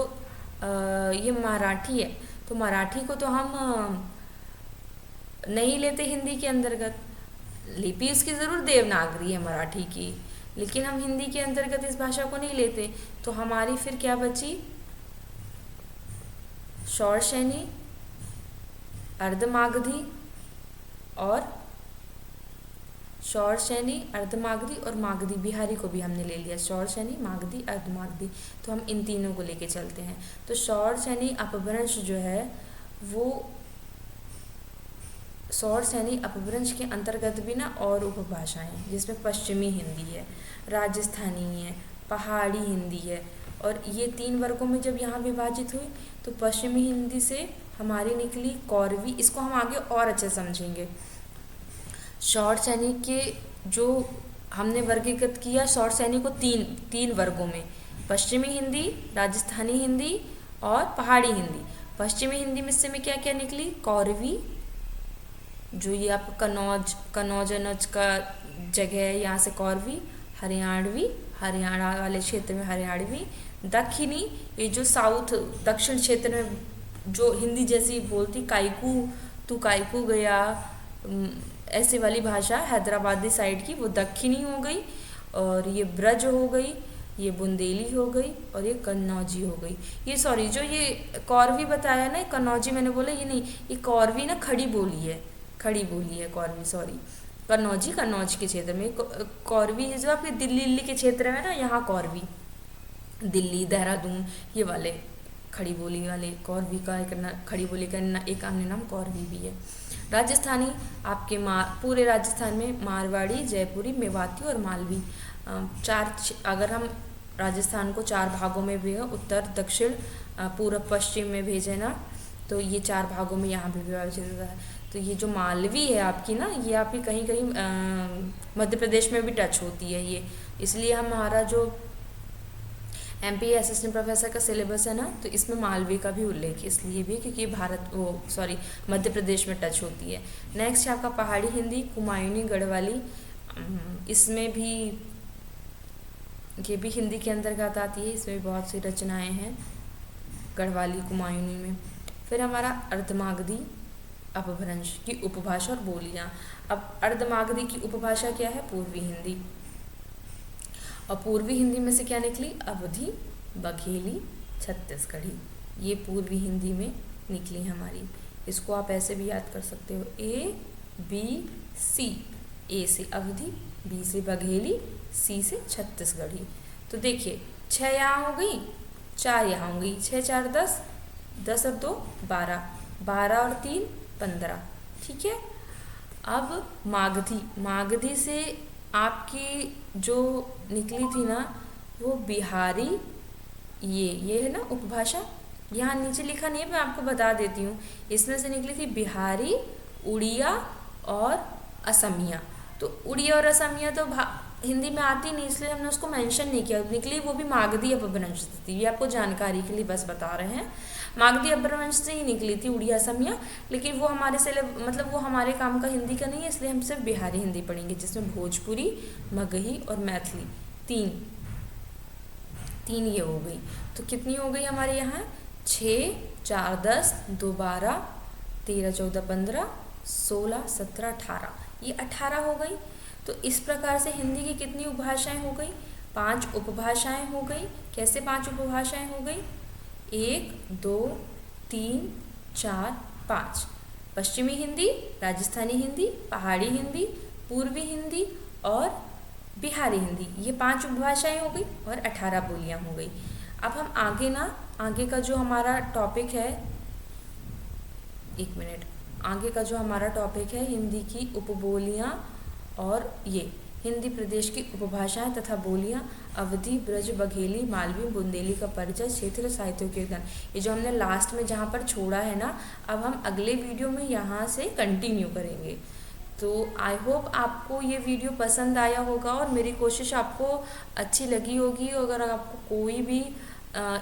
ये मराठी है, तो मराठी को तो हम नहीं लेते हिंदी के अंतर्गत, लिपि इसकी ज़रूर देवनागरी है मराठी की, लेकिन हम हिंदी के अंतर्गत इस भाषा को नहीं लेते। तो हमारी फिर क्या बची, सौरसैनी, अर्धमागधी और सौरसैनी, अर्धमागधी और मागधी। बिहारी को भी हमने ले लिया, सौरसैनी, मागधी, अर्धमागधी। तो हम इन तीनों को लेके चलते हैं। तो सौरसैनी अपभ्रंश जो है वो सौरसैनी अपभ्रंश के अंतर्गत भी ना और उपभाषाएं हैं, जिसमें पश्चिमी हिंदी है, राजस्थानी है, पहाड़ी हिंदी है। और ये 3 वर्गों में जब यहाँ विभाजित हुई तो पश्चिमी हिंदी से हमारी निकली कौरवी। इसको हम आगे और अच्छे समझेंगे। सौरसैनी के जो हमने वर्गीकृत किया सौरसैनी को तीन वर्गों में, पश्चिमी हिंदी, राजस्थानी हिंदी और पहाड़ी हिंदी। पश्चिमी हिंदी में इससे में क्या क्या निकली, कौरवी, जो ये आपका कनौज अनौज का जगह है, यहाँ से कौरवी, हरियाणवी, हरियाणा वाले क्षेत्र में हरियाणवी, दक्षिणी, ये जो साउथ दक्षिण क्षेत्र में जो हिंदी जैसी बोलती, कायकू, तू कायकू गया, ऐसे वाली भाषा हैदराबादी साइड की, वो दक्षिणी हो गई। और ये ब्रज हो गई, ये बुंदेली हो गई, और ये कन्नौजी हो गई। ये सॉरी, जो ये कौरवी बताया ना, कन्नौजी मैंने बोला ये नहीं, ये कौरवी ना खड़ी बोली है, खड़ी बोली है कौरवी, सॉरी। कन्नौजी कन्नौज के क्षेत्र में, कौरवी जो आपके दिल्ली के क्षेत्र में ना, यहाँ कौरवी, दिल्ली देहरादून ये वाले खड़ी बोली वाले कौरवी का खड़ी बोली का एक अन्य नाम कौरवी भी है। राजस्थानी आपके पूरे राजस्थान में मारवाड़ी, जयपुरी, मेवाती और मालवी, अगर हम राजस्थान को 4 भागों में भी, उत्तर, दक्षिण, पूर्व, पश्चिम में भेजे ना, तो ये 4 भागों में यहाँ भी विभाजित होता है। तो ये जो मालवी है आपकी ना, ये आपकी कहीं कहीं मध्य प्रदेश में भी टच होती है ये, इसलिए हमारा जो MP असिस्टेंट प्रोफेसर का सिलेबस है ना, तो इसमें मालवी का भी उल्लेख इसलिए भी क्योंकि मध्य प्रदेश में टच होती है। नेक्स्ट है आपका पहाड़ी हिंदी, कुमायूनी, गढ़वाली, इसमें भी ये भी हिंदी के अंतर्गत आती है, इसमें भी बहुत सी रचनाएं हैं गढ़वाली, कुमायूनी में। फिर हमारा अर्धमागधी अपभ्रंश की उपभाषा और बोलियाँ। अब अर्धमागधी की उपभाषा क्या है, पूर्वी हिंदी, और पूर्वी हिंदी में से क्या निकली, अवधी, बघेली, छत्तीसगढ़ी, ये पूर्वी हिंदी में निकली हमारी। इसको आप ऐसे भी याद कर सकते हो, ABC, A से अवधी, B से बघेली, C से छत्तीसगढ़ी। तो देखिए 6 यहाँ हो गई, 4 यहाँ हो गई, 6 4 10, 10 और 2 12, 12 और 3 15, ठीक है। अब मागधी से आपकी जो निकली थी ना, वो बिहारी, ये है ना उपभाषा, यहाँ नीचे लिखा नहीं है, मैं आपको बता देती हूँ। इसमें से निकली थी बिहारी, उड़िया और असमिया। तो उड़िया और असमिया तो हिंदी में आती नहीं, इसलिए हमने उसको मेंशन नहीं किया, निकली वो भी मागधी अपभ्रंश थी। ये आपको जानकारी के लिए बस बता रहे हैं, मागधी अपभ्रंश से ही निकली थी उड़िया असमिया, लेकिन वो हमारे से वो हमारे काम का हिंदी का नहीं है, इसलिए हम सिर्फ बिहारी हिंदी पढ़ेंगे, जिसमें भोजपुरी, मगही और मैथिली तीन ये हो गई। तो कितनी हो गई हमारे यहाँ, 6 4 10, 2 12, 13 14 15, 16 17 18, ये 18 हो गई। तो इस प्रकार से हिंदी की कितनी उपभाषाएं हो गई, 5 उपभाषाएं हो गई। कैसे 5 उपभाषाएं हो गई, 1 2 3 4 5, पश्चिमी हिंदी, राजस्थानी हिंदी, पहाड़ी हिंदी, पूर्वी हिंदी और बिहारी हिंदी, ये 5 उपभाषाएं हो गई और 18 बोलियां हो गई। अब हम आगे का जो हमारा टॉपिक है, एक मिनट, आगे का जो हमारा टॉपिक है हिंदी की उपबोलियां और ये हिंदी प्रदेश की उपभाषाएं तथा बोलियां, अवधी, ब्रज, बघेली, मालवी, बुंदेली का परिचय, क्षेत्र, साहित्य के ज्ञान, ये जो हमने लास्ट में जहाँ पर छोड़ा है ना, अब हम अगले वीडियो में यहाँ से कंटिन्यू करेंगे। तो आई होप आपको ये वीडियो पसंद आया होगा और मेरी कोशिश आपको अच्छी लगी होगी। अगर आपको कोई भी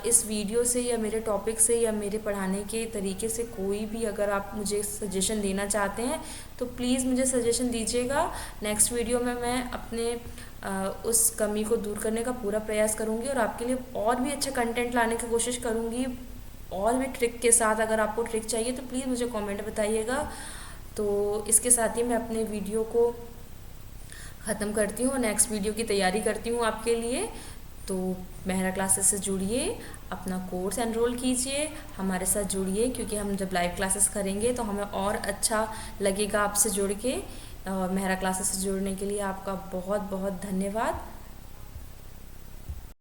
इस वीडियो से या मेरे टॉपिक से या मेरे पढ़ाने के तरीके से कोई भी अगर आप मुझे सजेशन देना चाहते हैं तो प्लीज़ मुझे सजेशन दीजिएगा। नेक्स्ट वीडियो में मैं अपने उस कमी को दूर करने का पूरा प्रयास करूँगी और आपके लिए और भी अच्छा कंटेंट लाने की कोशिश करूँगी, और भी ट्रिक के साथ। अगर आपको ट्रिक चाहिए तो प्लीज़ मुझे कमेंट बताइएगा। तो इसके साथ ही मैं अपने वीडियो को ख़त्म करती हूँ, नेक्स्ट वीडियो की तैयारी करती हूँ आपके लिए। तो मेहरा क्लासेस से जुड़िए, अपना कोर्स एनरोल कीजिए, हमारे साथ जुड़िए, क्योंकि हम जब लाइव क्लासेस करेंगे तो हमें और अच्छा लगेगा आपसे जुड़ के। मेहरा क्लासेस से जुड़ने के लिए आपका बहुत बहुत धन्यवाद।